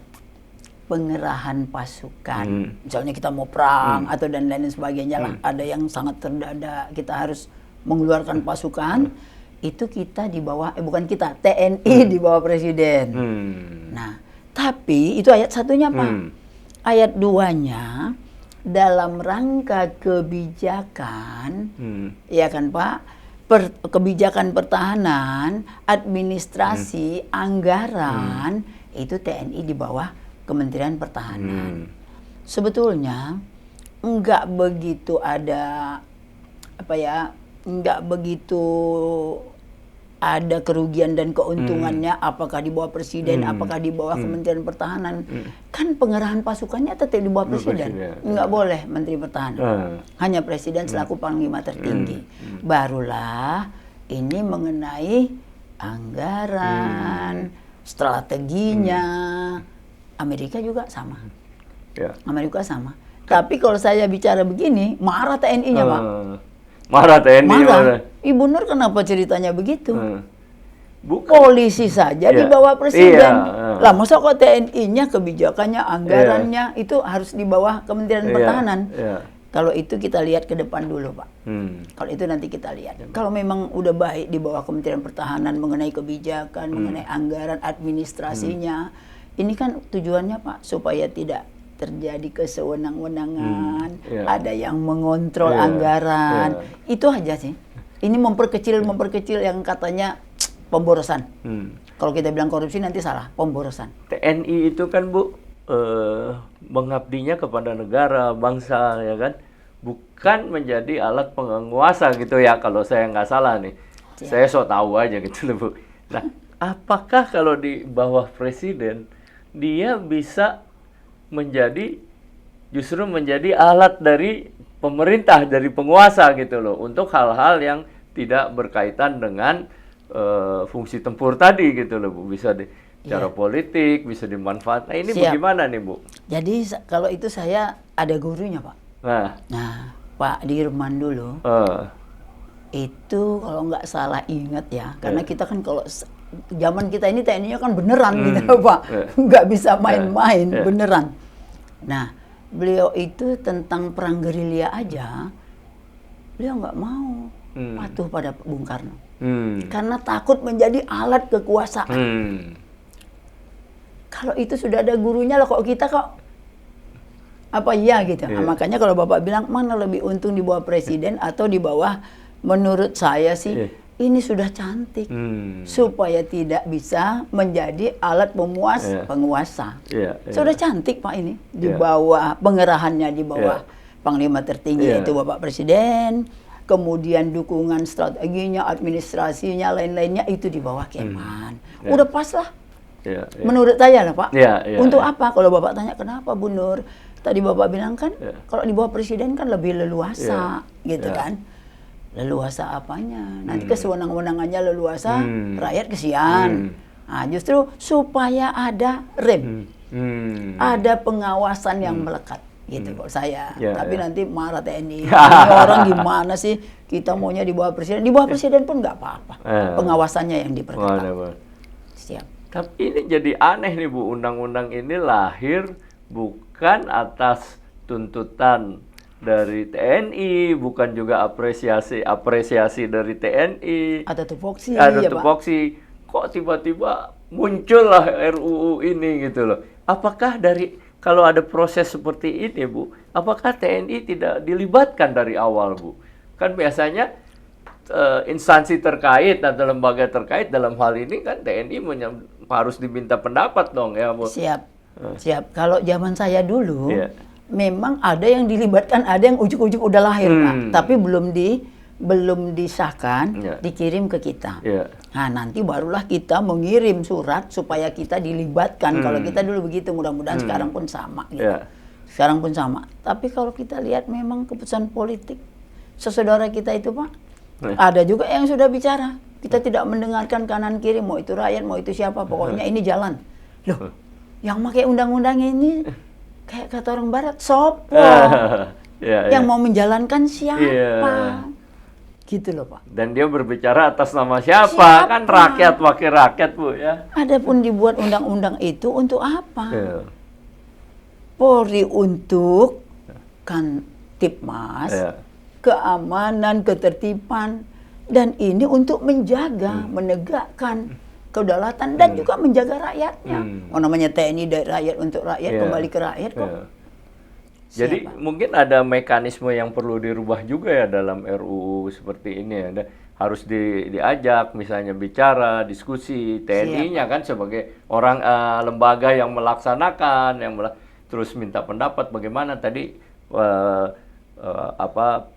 pengerahan pasukan, misalnya kita mau perang atau dan lain sebagainya lah, ada yang sangat terdadak, kita harus mengeluarkan pasukan, itu kita di bawah, bukan kita, TNI di bawah Presiden. Nah, tapi itu ayat 1-nya, Pak. Ayat 2-nya, dalam rangka kebijakan, ya kan Pak, kebijakan pertahanan, administrasi, anggaran, itu TNI di bawah Kementerian Pertahanan. Sebetulnya, enggak begitu ada, enggak begitu ada kerugian dan keuntungannya apakah di bawah Presiden, apakah di bawah Kementerian Pertahanan. Kan pengerahan pasukannya tetap di bawah Presiden. Enggak boleh Menteri Pertahanan. Hanya Presiden selaku panglima tertinggi. Barulah ini mengenai anggaran, strateginya. Amerika juga sama. Amerika sama. Tapi kalau saya bicara begini, marah TNI-nya, Pak. Marah TNI. Marah. Ibu Nur kenapa ceritanya begitu? Polisi saja di bawah Presiden. Lah masa kok TNI-nya kebijakannya, anggarannya itu harus di bawah Kementerian Pertahanan. Kalau itu kita lihat ke depan dulu, Pak. Kalau itu nanti kita lihat. Kalau memang udah baik di bawah Kementerian Pertahanan mengenai kebijakan, mengenai anggaran, administrasinya, ini kan tujuannya, Pak, supaya tidak terjadi kesewenang-wenangan, ada yang mengontrol anggaran, itu aja sih. Ini memperkecil yang katanya pemborosan. Kalau kita bilang korupsi nanti salah, pemborosan. TNI itu kan, Bu, mengabdinya kepada negara, bangsa, ya kan, bukan menjadi alat penguasa gitu ya, kalau saya nggak salah nih. Saya so tahu aja gitu loh, Bu. Nah, apakah kalau di bawah Presiden dia bisa justru menjadi alat dari pemerintah, dari penguasa gitu loh, untuk hal-hal yang tidak berkaitan dengan fungsi tempur tadi gitu loh, Bu. Bisa cara politik, bisa dimanfaatkan. Nah, ini bagaimana nih, Bu? Jadi kalau itu saya ada gurunya, Pak. Nah Pak Dirman dulu, itu kalau nggak salah ingat ya, karena kita kan kalau zaman kita ini TNI-nya kan beneran gitu, Pak. Nggak bisa main-main, beneran. Nah, beliau itu tentang perang gerilya aja, beliau nggak mau patuh pada Bung Karno. Karena takut menjadi alat kekuasaan. Kalau itu sudah ada gurunya lah, kok kita kok Apa iya gitu. Iya. Nah, makanya kalau Bapak bilang mana lebih untung di bawah presiden atau di bawah, menurut saya sih Iya. ini sudah cantik supaya tidak bisa menjadi alat pemuas Iya. penguasa. Iya, iya. Sudah cantik Pak ini di Iya. bawah pengerahannya di bawah Iya. Panglima tertinggi Iya. yaitu Bapak Presiden, kemudian dukungan strateginya, administrasinya, lain-lainnya itu di bawah Kemhan. Iya. Udah pas lah. Iya, iya. Menurut saya lah Pak. Iya, iya, Untuk iya. apa? Kalau Bapak tanya kenapa Bu Nur? Tadi Bapak bilang kan Iya. kalau di bawah presiden kan lebih leluasa gitu Iya. kan. Leluasa apanya? Nanti kesewenang-wenangannya leluasa, rakyat kesian. Nah, justru supaya ada rem, ada pengawasan yang melekat gitu kalau saya. Iya, Tapi iya. nanti marah TNI. Ini orang gimana sih? Kita maunya di bawah presiden. Di bawah presiden pun nggak apa-apa. Pengawasannya yang diperketat. Waduh. Siap. Tapi ini jadi aneh nih Bu, undang-undang ini lahir bukan atas tuntutan dari TNI, bukan juga apresiasi dari TNI. Ada tupoksi Ada ya Pak. tupoksi. Kok tiba-tiba muncullah RUU ini gitu loh. Apakah kalau ada proses seperti ini Bu, apakah TNI tidak dilibatkan dari awal Bu? Kan biasanya instansi terkait atau lembaga terkait dalam hal ini kan TNI harus diminta pendapat dong ya Bu. Siap. Siap. Kalau zaman saya dulu, Iya. memang ada yang dilibatkan, ada yang ujuk-ujuk udah lahir Pak, tapi belum disahkan, Iya. dikirim ke kita. Iya. Nah, nanti barulah kita mengirim surat supaya kita dilibatkan. Kalau kita dulu begitu, mudah-mudahan sekarang pun sama gitu. Iya. Sekarang pun sama. Tapi kalau kita lihat memang keputusan politik sesaudara kita itu Pak, ada juga yang sudah bicara. Kita tidak mendengarkan kanan kiri, mau itu rakyat, mau itu siapa, pokoknya ini jalan. Loh, yang pakai undang-undang ini kayak kata orang barat, sopo. Iya, Yang iya. mau menjalankan siapa? Iya. Gitu loh Pak. Dan dia berbicara atas nama siapa? Siapa? Kan rakyat, wakil rakyat Bu ya. Adapun dibuat undang-undang itu untuk apa? Iya. Polri untuk Kamtibmas, Iya. keamanan, ketertiban, dan ini untuk menjaga, menegakkan kedaulatan dan juga menjaga rakyatnya. Oh, namanya TNI dari rakyat untuk rakyat, Iya. kembali ke rakyat kok. Iya. Jadi Siapa? mungkin ada mekanisme yang perlu dirubah juga ya dalam RUU seperti ini ya. Harus diajak misalnya bicara, diskusi TNI-nya kan sebagai orang lembaga yang melaksanakan, terus minta pendapat bagaimana tadi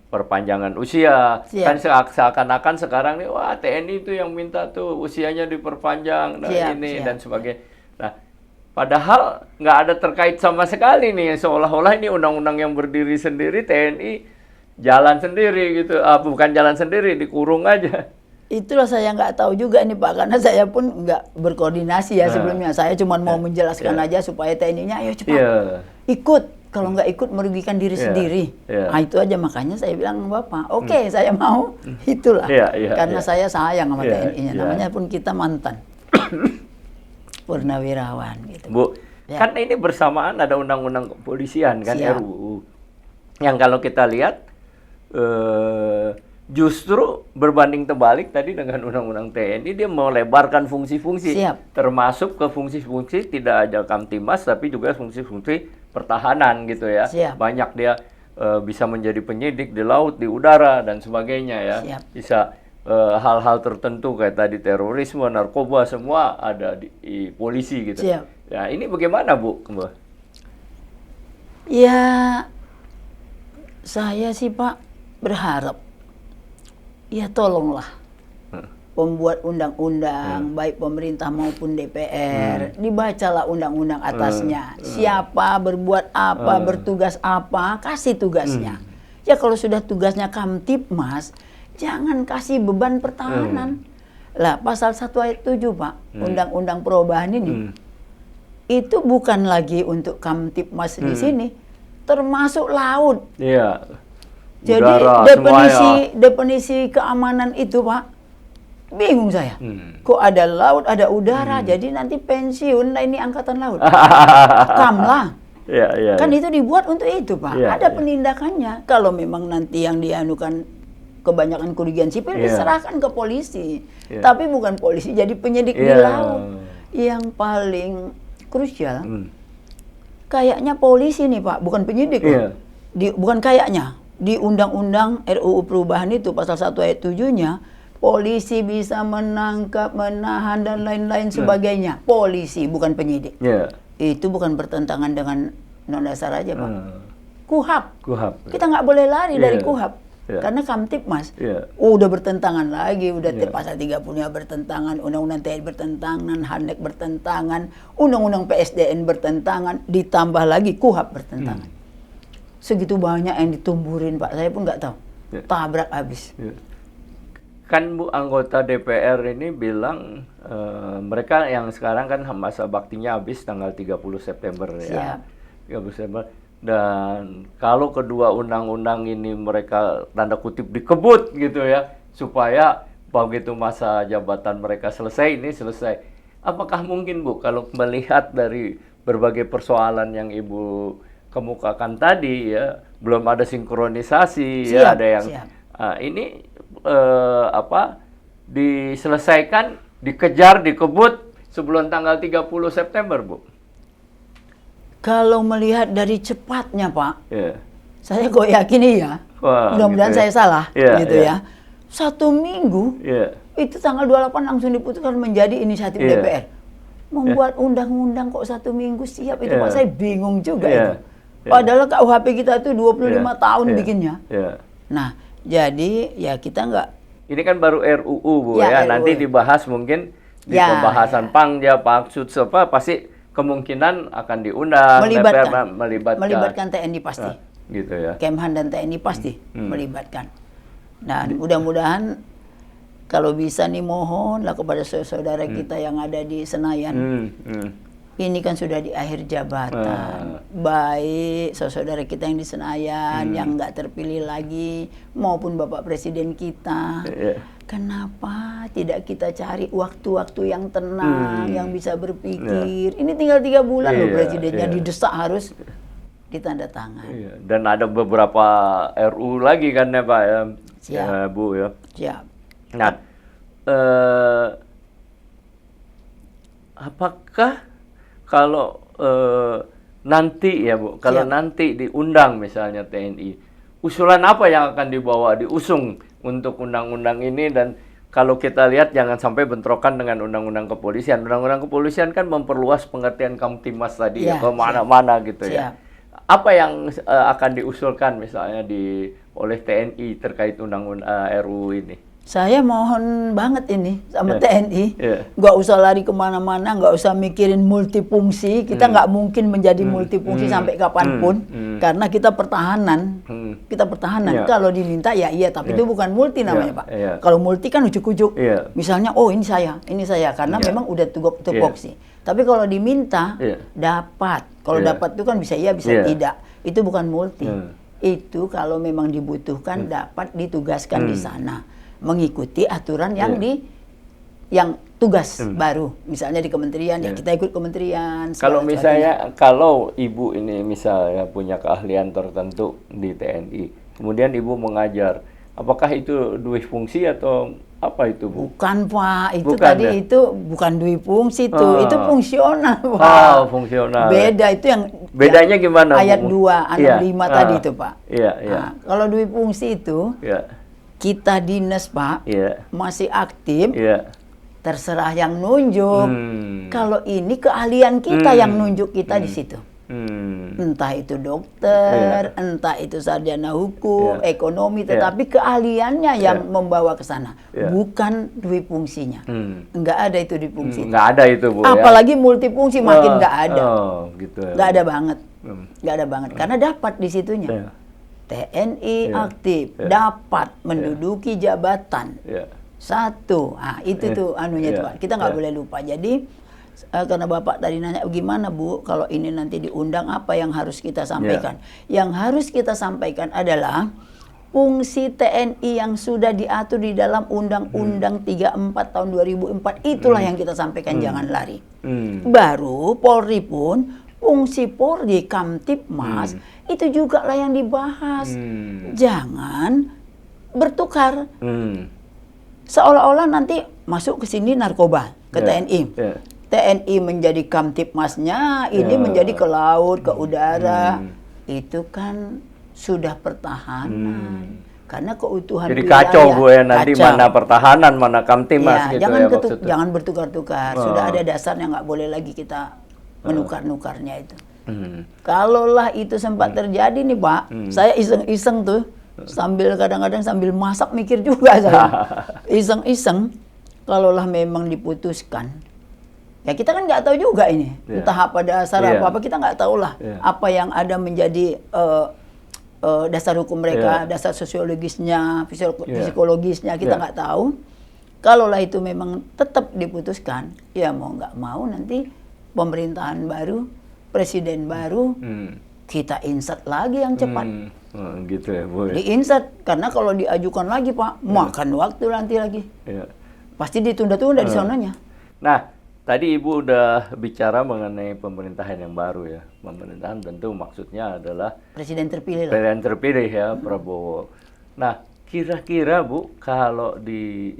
perpanjangan usia. Siap. Kan seakan-akan sekarang nih wah TNI itu yang minta tuh usianya diperpanjang Siap, ini siap. dan sebagainya. Nah, padahal nggak ada terkait sama sekali nih, seolah-olah ini undang-undang yang berdiri sendiri, TNI jalan sendiri gitu, bukan jalan sendiri, dikurung aja. Itulah saya nggak tahu juga nih Pak, karena saya pun nggak berkoordinasi ya sebelumnya. Saya cuma mau menjelaskan aja supaya TNI-nya ayo cepat ikut. Kalau nggak ikut merugikan diri sendiri. Nah, itu aja makanya saya bilang Bapak, oke, saya mau. Itulah. Karena saya sayang sama TNI-nya. Namanya pun kita mantan purnawirawan gitu. Bu, kan ini bersamaan ada undang-undang kepolisian kan, Siap. RUU. Yang kalau kita lihat justru berbanding terbalik tadi dengan undang-undang TNI, dia melebarkan fungsi-fungsi, Siap. termasuk ke fungsi-fungsi tidak aja Kamtibmas tapi juga fungsi-fungsi pertahanan gitu ya. Siap. Banyak dia bisa menjadi penyidik di laut, di udara dan sebagainya ya. Siap. Bisa hal-hal tertentu kayak tadi terorisme, narkoba semua ada di polisi gitu. Siap. Ya, ini bagaimana Bu? Ya, saya sih Pak berharap, ya tolonglah pembuat undang-undang, baik pemerintah maupun DPR, dibacalah undang-undang atasnya. Siapa berbuat apa, bertugas apa, kasih tugasnya. Ya kalau sudah tugasnya Kamtibmas, jangan kasih beban pertahanan. Lah pasal 1 ayat 7 Pak, undang-undang perubahan ini, itu bukan lagi untuk Kamtibmas di sini, termasuk laut. Iya. Jadi Udara, definisi keamanan itu Pak, bingung saya. Kok ada laut, ada udara, jadi nanti pensiun lah ini angkatan laut. Kamlah. Iya. Kan itu dibuat untuk itu Pak. Iya, ada iya. penindakannya. Kalau memang nanti yang dianukan kebanyakan kerugian sipil, diserahkan ke polisi. Tapi bukan polisi jadi penyidik di laut. Yang paling krusial, kayaknya polisi nih Pak, bukan penyidik. Iya. Bukan kayaknya, di Undang-Undang RUU Perubahan itu pasal 1 ayat 7-nya, polisi bisa menangkap, menahan dan lain-lain sebagainya. Polisi, bukan penyidik. Iya. Itu bukan bertentangan dengan Undang Dasar aja Pak. KUHAP. KUHAP. Kita nggak boleh lari dari Iya. KUHAP. Iya. Karena Kamtipmas Iya. udah bertentangan lagi, udah Iya. pasal 30-nya bertentangan, Undang-Undang TNI bertentangan, HANDEK bertentangan, Undang-Undang PSDN bertentangan, ditambah lagi KUHAP bertentangan. Segitu banyak yang ditumburin Pak, saya pun nggak tahu. Iya. Tabrak habis. Iya. Kan Bu anggota DPR ini bilang mereka yang sekarang kan masa baktinya habis tanggal 30 September ya. 30 September. Dan kalau kedua undang-undang ini mereka tanda kutip dikebut gitu ya, supaya begitu masa jabatan mereka selesai, ini selesai. Apakah mungkin Bu, kalau melihat dari berbagai persoalan yang Ibu kemukakan tadi ya, belum ada sinkronisasi, ya ada yang ini diselesaikan, dikejar, dikebut sebelum tanggal 30 September Bu? Kalau melihat dari cepatnya Pak, Yeah. saya kok yakin iya. Mudah-mudahan gitu saya salah, Yeah, gitu yeah. ya. 1 minggu, itu tanggal 28 langsung diputuskan menjadi inisiatif DPR. Membuat undang-undang kok 1 minggu siap, itu Pak saya bingung juga itu. Padahal KUHP kita itu 25 tahun bikinnya. Nah, jadi ya kita nggak. Ini kan baru RUU Bu ya, nanti dibahas mungkin di pembahasan Panja, Paksud, apa pasti kemungkinan akan diundang, melibatkan TNI pasti. Gitu ya. Kemhan dan TNI pasti melibatkan. Dan mudah-mudahan kalau bisa nih mohonlah kepada saudara kita yang ada di Senayan. Ini kan sudah di akhir jabatan. Baik saudara kita yang di Senayan yang nggak terpilih lagi maupun Bapak Presiden kita. Kenapa tidak kita cari waktu-waktu yang tenang, yang bisa berpikir? Ini tinggal 3 bulan loh presidennya didesak harus ditandatangan. Dan ada beberapa RU lagi kan ya Pak ya, Bu ya. Siap. Nah, apakah kalau nanti ya Bu, kalau nanti diundang misalnya TNI, usulan apa yang akan dibawa, diusung untuk undang-undang ini? Dan kalau kita lihat jangan sampai bentrokan dengan undang-undang kepolisian. Undang-undang kepolisian kan memperluas pengertian Kamtibmas tadi ya, ke mana-mana gitu ya. Apa yang akan diusulkan misalnya oleh TNI terkait undang-undang RUU ini? Saya mohon banget ini sama TNI, nggak usah lari kemana-mana, nggak usah mikirin multifungsi. Kita nggak mungkin menjadi multifungsi sampai kapanpun, karena kita pertahanan. Kita pertahanan. Kalau diminta ya iya, tapi itu bukan multi namanya Pak. Kalau multi kan ujuk-ujuk. Misalnya, oh ini saya, karena memang udah tupoksi. Tapi kalau diminta, dapat. Kalau dapat itu kan bisa iya, bisa tidak. Itu bukan multi. Itu kalau memang dibutuhkan dapat ditugaskan di sana. Mengikuti aturan yang yang tugas baru, misalnya di kementerian ya kita ikut kementerian. Kalau misalnya kalau Ibu ini misalnya punya keahlian tertentu di TNI, kemudian Ibu mengajar, apakah itu dui fungsi atau apa itu Bu? Bukan Pak, itu bukan, tadi itu bukan dui fungsi itu fungsional Pak. Oh, fungsional. Beda itu yang bedanya gimana? Ayat 2, 65 tadi itu Pak. Nah, kalau dui fungsi itu kita dinas Pak, masih aktif, terserah yang nunjuk. Kalau ini keahlian kita yang nunjuk kita di situ. Entah itu dokter, entah itu sarjana hukum, ekonomi, tetapi keahliannya yang membawa ke sana, bukan dui fungsinya. Enggak ada itu dui fungsi. Enggak ada itu Bu. Apalagi multifungsi makin enggak ada. Enggak ada banget. Enggak ada banget karena dapat di situnya. TNI aktif, dapat menduduki jabatan. Satu, itu tuh anunya tuh Pak. Kita nggak boleh lupa. Jadi karena Bapak tadi nanya gimana Bu, kalau ini nanti diundang apa yang harus kita sampaikan? Yang harus kita sampaikan adalah fungsi TNI yang sudah diatur di dalam Undang-Undang 34 tahun 2004 itulah yang kita sampaikan, jangan lari. Baru Polri pun fungsi Polri Kamtibmas itu juga lah yang dibahas. Jangan bertukar. Seolah-olah nanti masuk ke sini narkoba ke TNI. TNI menjadi Kamtipmasnya, ini menjadi ke laut, ke udara. Itu kan sudah pertahanan. Karena keutuhan Jadi wilayah. kacau Bu ya, nanti Kacau. mana pertahanan, mana Kamtimas Ya, gitu ya maksudnya. jangan bertukar-tukar. Sudah ada dasarnya, nggak boleh lagi kita menukar-nukarnya itu. Kalaulah itu sempat terjadi nih Pak, saya iseng-iseng tuh, sambil kadang-kadang sambil masak mikir juga saya. Iseng-iseng, kalaulah memang diputuskan. Ya kita kan nggak tahu juga ini, entah apa dasar apa-apa, kita nggak tahu lah apa yang ada menjadi dasar hukum mereka, dasar sosiologisnya, psikologisnya, kita nggak tahu. Kalaulah itu memang tetap diputuskan, ya mau nggak mau nanti pemerintahan baru, presiden baru, kita insert lagi yang cepat. Gitu ya Bu. Di-insert, karena kalau diajukan lagi Pak, makan waktu nanti lagi. Pasti ditunda-tunda di sananya. Nah, tadi Ibu udah bicara mengenai pemerintahan yang baru ya. Pemerintahan tentu maksudnya adalah Presiden terpilih lah. presiden terpilih ya, Prabowo. Nah, kira-kira Bu, kalau di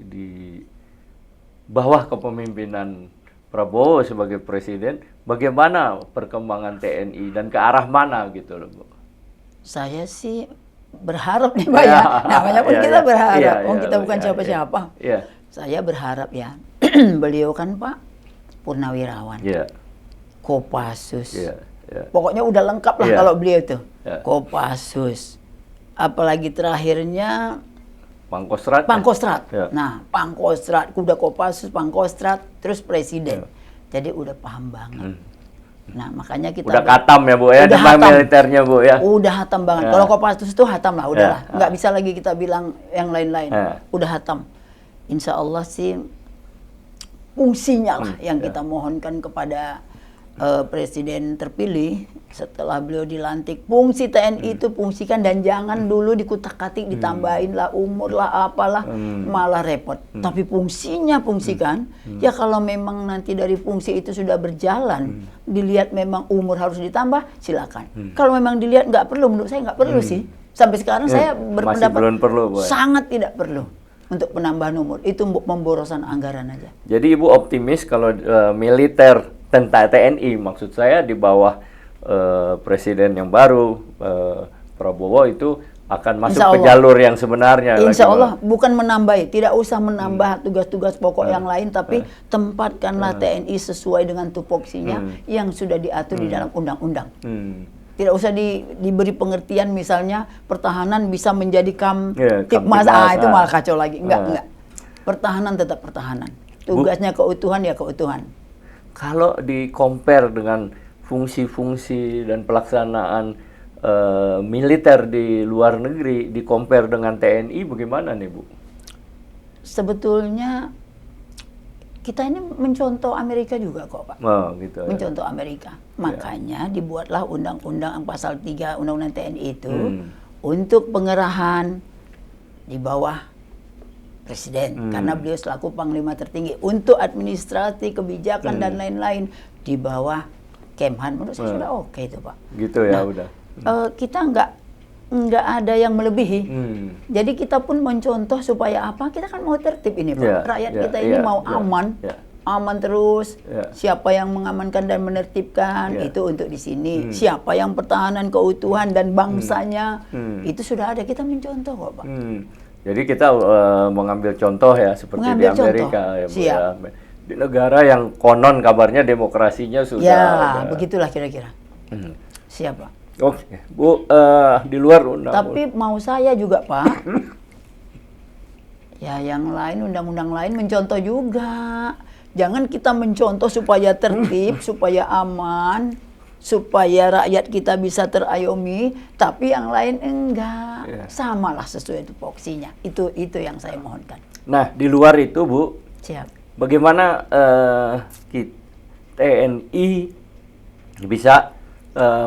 bawah kepemimpinan Prabowo sebagai presiden, bagaimana perkembangan TNI dan ke arah mana gitu loh Bu? Saya sih berharap nih Pak ya. Namanya pun kita berharap. Kita bukan siapa-siapa. Saya berharap ya. Beliau kan Pak purnawirawan. Kopassus. Pokoknya udah lengkap lah kalau beliau itu. Kopassus. Apalagi terakhirnya Pangkostrat. Nah, Pangkostrat, kuda Kopassus, Pangkostrat, terus presiden. Jadi udah paham banget. Nah, makanya kita udah katam ya Bu ya, demam militernya Bu ya. Udah hatam banget. Kalau Kopassus itu hatam lah, udahlah. Nggak bisa lagi kita bilang yang lain-lain. Udah hatam. Insya Allah sih fungsinya lah yang kita mohonkan kepada presiden terpilih setelah beliau dilantik. Fungsi TNI itu fungsikan, dan jangan dulu dikutak-katik, ditambahin lah umur lah apalah, malah repot. Tapi fungsikan. Ya kalau memang nanti dari fungsi itu sudah berjalan, dilihat memang umur harus ditambah, silakan. Kalau memang dilihat nggak perlu, menurut saya nggak perlu sih. Sampai sekarang saya berpendapat belum perlu, Bu. Sangat tidak perlu untuk penambahan umur. Itu pemborosan anggaran aja. Jadi Ibu optimis kalau militer, tentara TNI maksud saya di bawah presiden yang baru Prabowo itu akan masuk ke jalur yang sebenarnya. Insya Allah bukan menambah, tidak usah menambah tugas-tugas pokok yang lain, tapi tempatkanlah TNI sesuai dengan tupoksinya yang sudah diatur di dalam undang-undang. Tidak usah diberi pengertian misalnya pertahanan bisa menjadi Kamtipmas, itu malah kacau lagi. Enggak. Pertahanan tetap pertahanan. Tugasnya keutuhan ya keutuhan. Kalau di-compare dengan fungsi-fungsi dan pelaksanaan militer di luar negeri, di-compare dengan TNI, bagaimana nih Bu? Sebetulnya kita ini mencontoh Amerika juga kok Pak. Gitu, mencontoh Amerika. Makanya dibuatlah undang-undang pasal 3 undang-undang TNI itu untuk pengerahan di bawah presiden, karena beliau selaku panglima tertinggi, untuk administrasi, kebijakan dan lain-lain di bawah Kemhan. Menurut saya sudah oke itu Pak. Gitu ya. Udah. Kita nggak ada yang melebihi. Jadi kita pun mencontoh supaya apa? Kita kan mau tertib ini Pak. Rakyat kita ini mau aman. Aman terus. Siapa yang mengamankan dan menertibkan itu untuk di sini. Siapa yang pertahanan keutuhan dan bangsanya itu sudah ada. Kita mencontoh kok Pak. Jadi kita mengambil contoh ya seperti di Amerika ya Bu ya. Di negara yang konon kabarnya demokrasinya sudah ya begitulah kira-kira. Siapa? Oke, Bu, di luar undang. Tapi mau saya juga Pak. Ya yang lain, undang-undang lain mencontoh juga. Jangan kita mencontoh supaya tertib, supaya aman, supaya rakyat kita bisa terayomi, tapi yang lain enggak. Samalah sesuai tupoksinya. Itu yang saya mohonkan. Nah, di luar itu Bu, siap. Bagaimana TNI bisa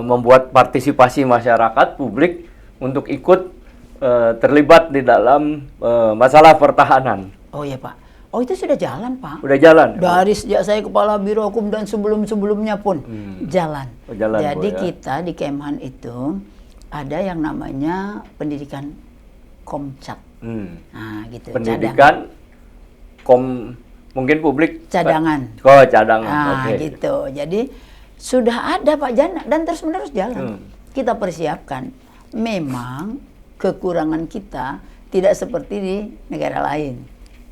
membuat partisipasi masyarakat publik untuk ikut terlibat di dalam masalah pertahanan? Oh iya Pak. Oh itu sudah jalan Pak. Udah jalan? Dari sejak saya Kepala Biro Hukum dan sebelum-sebelumnya pun jalan. Jalan. Jadi Bu, ya. kita di Kemhan itu ada yang namanya pendidikan Komcat. Nah gitu. Pendidikan mungkin publik cadangan. Oh, cadangan. Nah, Oke. gitu. Jadi sudah ada Pak Jana dan terus-menerus jalan. Kita persiapkan. Memang kekurangan kita tidak seperti di negara lain.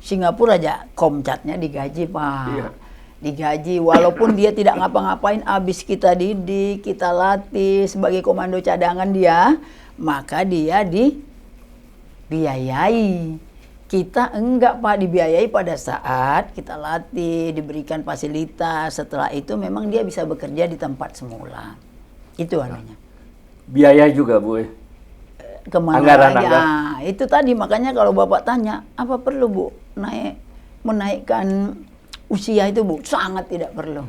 Singapura aja komcatnya digaji, Pak. Iya. Digaji walaupun dia tidak ngapa-ngapain, habis kita didik, kita latih sebagai komando cadangan dia, maka dia dibiayai. Kita enggak, Pak, dibiayai pada saat kita latih, diberikan fasilitas. Setelah itu memang dia bisa bekerja di tempat semula. Itu anunya. Biaya juga, Bu. Kemana Anggaran, lagi? anggaran. Ah, itu tadi makanya kalau Bapak tanya, apa perlu, Bu, menaikkan usia itu, Bu? Sangat tidak perlu.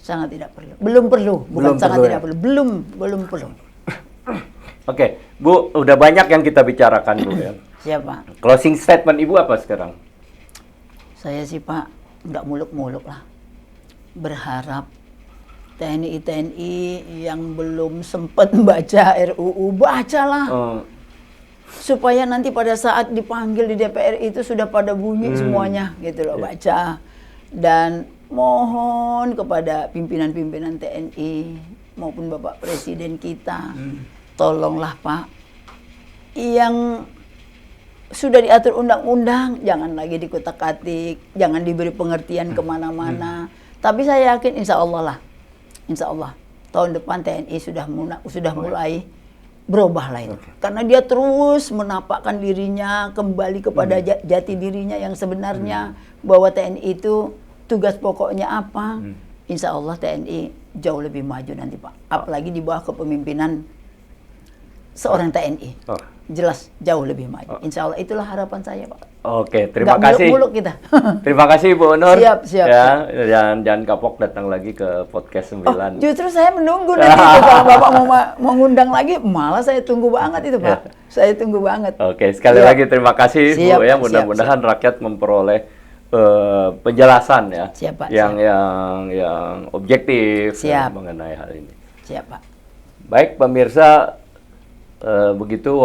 Sangat tidak perlu. Belum perlu, bukan Belum sangat perlu, tidak ya? perlu. Belum perlu. Oke, Bu, udah banyak yang kita bicarakan, Bu ya. Siapa? Closing statement Ibu apa sekarang? Saya sih, Pak, nggak muluk-muluk lah. Berharap TNI yang belum sempat baca RUU, bacalah. Supaya nanti pada saat dipanggil di DPR itu sudah pada bunyi semuanya, gitu loh, baca. Dan mohon kepada pimpinan-pimpinan TNI maupun Bapak Presiden kita, tolonglah, Pak, yang sudah diatur undang-undang, jangan lagi dikutak-katik, jangan diberi pengertian kemana-mana. Tapi saya yakin insya Allah tahun depan TNI sudah mulai berubah lah itu. Karena dia terus menapakkan dirinya kembali kepada jati dirinya yang sebenarnya, bahwa TNI itu tugas pokoknya apa. Insya Allah TNI jauh lebih maju nanti, Pak. Apalagi di bawah kepemimpinan seorang TNI. Jelas jauh lebih maju. Insya Allah itulah harapan saya, Pak. Oke, terima Nggak kasih. muluk-muluk kita. Terima kasih, Bu Nur. Siap. Ya, jangan kapok datang lagi ke podcast 9. Justru saya menunggu nanti itu, kalau Bapak mau ngundang lagi, malah saya tunggu banget itu, Pak. Saya tunggu banget. Oke, sekali Siap. lagi terima kasih, Siap, Bu ya. Pak. Mudah-mudahan rakyat memperoleh penjelasan ya, Siap, Pak. yang objektif Siap. mengenai hal ini. Siap, Pak. Baik, pemirsa, begitu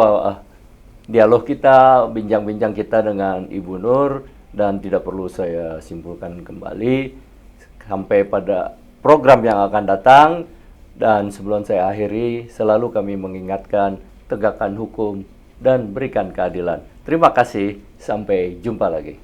dialog kita, bincang-bincang kita dengan Ibu Nur, dan tidak perlu saya simpulkan kembali sampai pada program yang akan datang. Dan sebelum saya akhiri, selalu kami mengingatkan, tegakkan hukum dan berikan keadilan. Terima kasih, sampai jumpa lagi.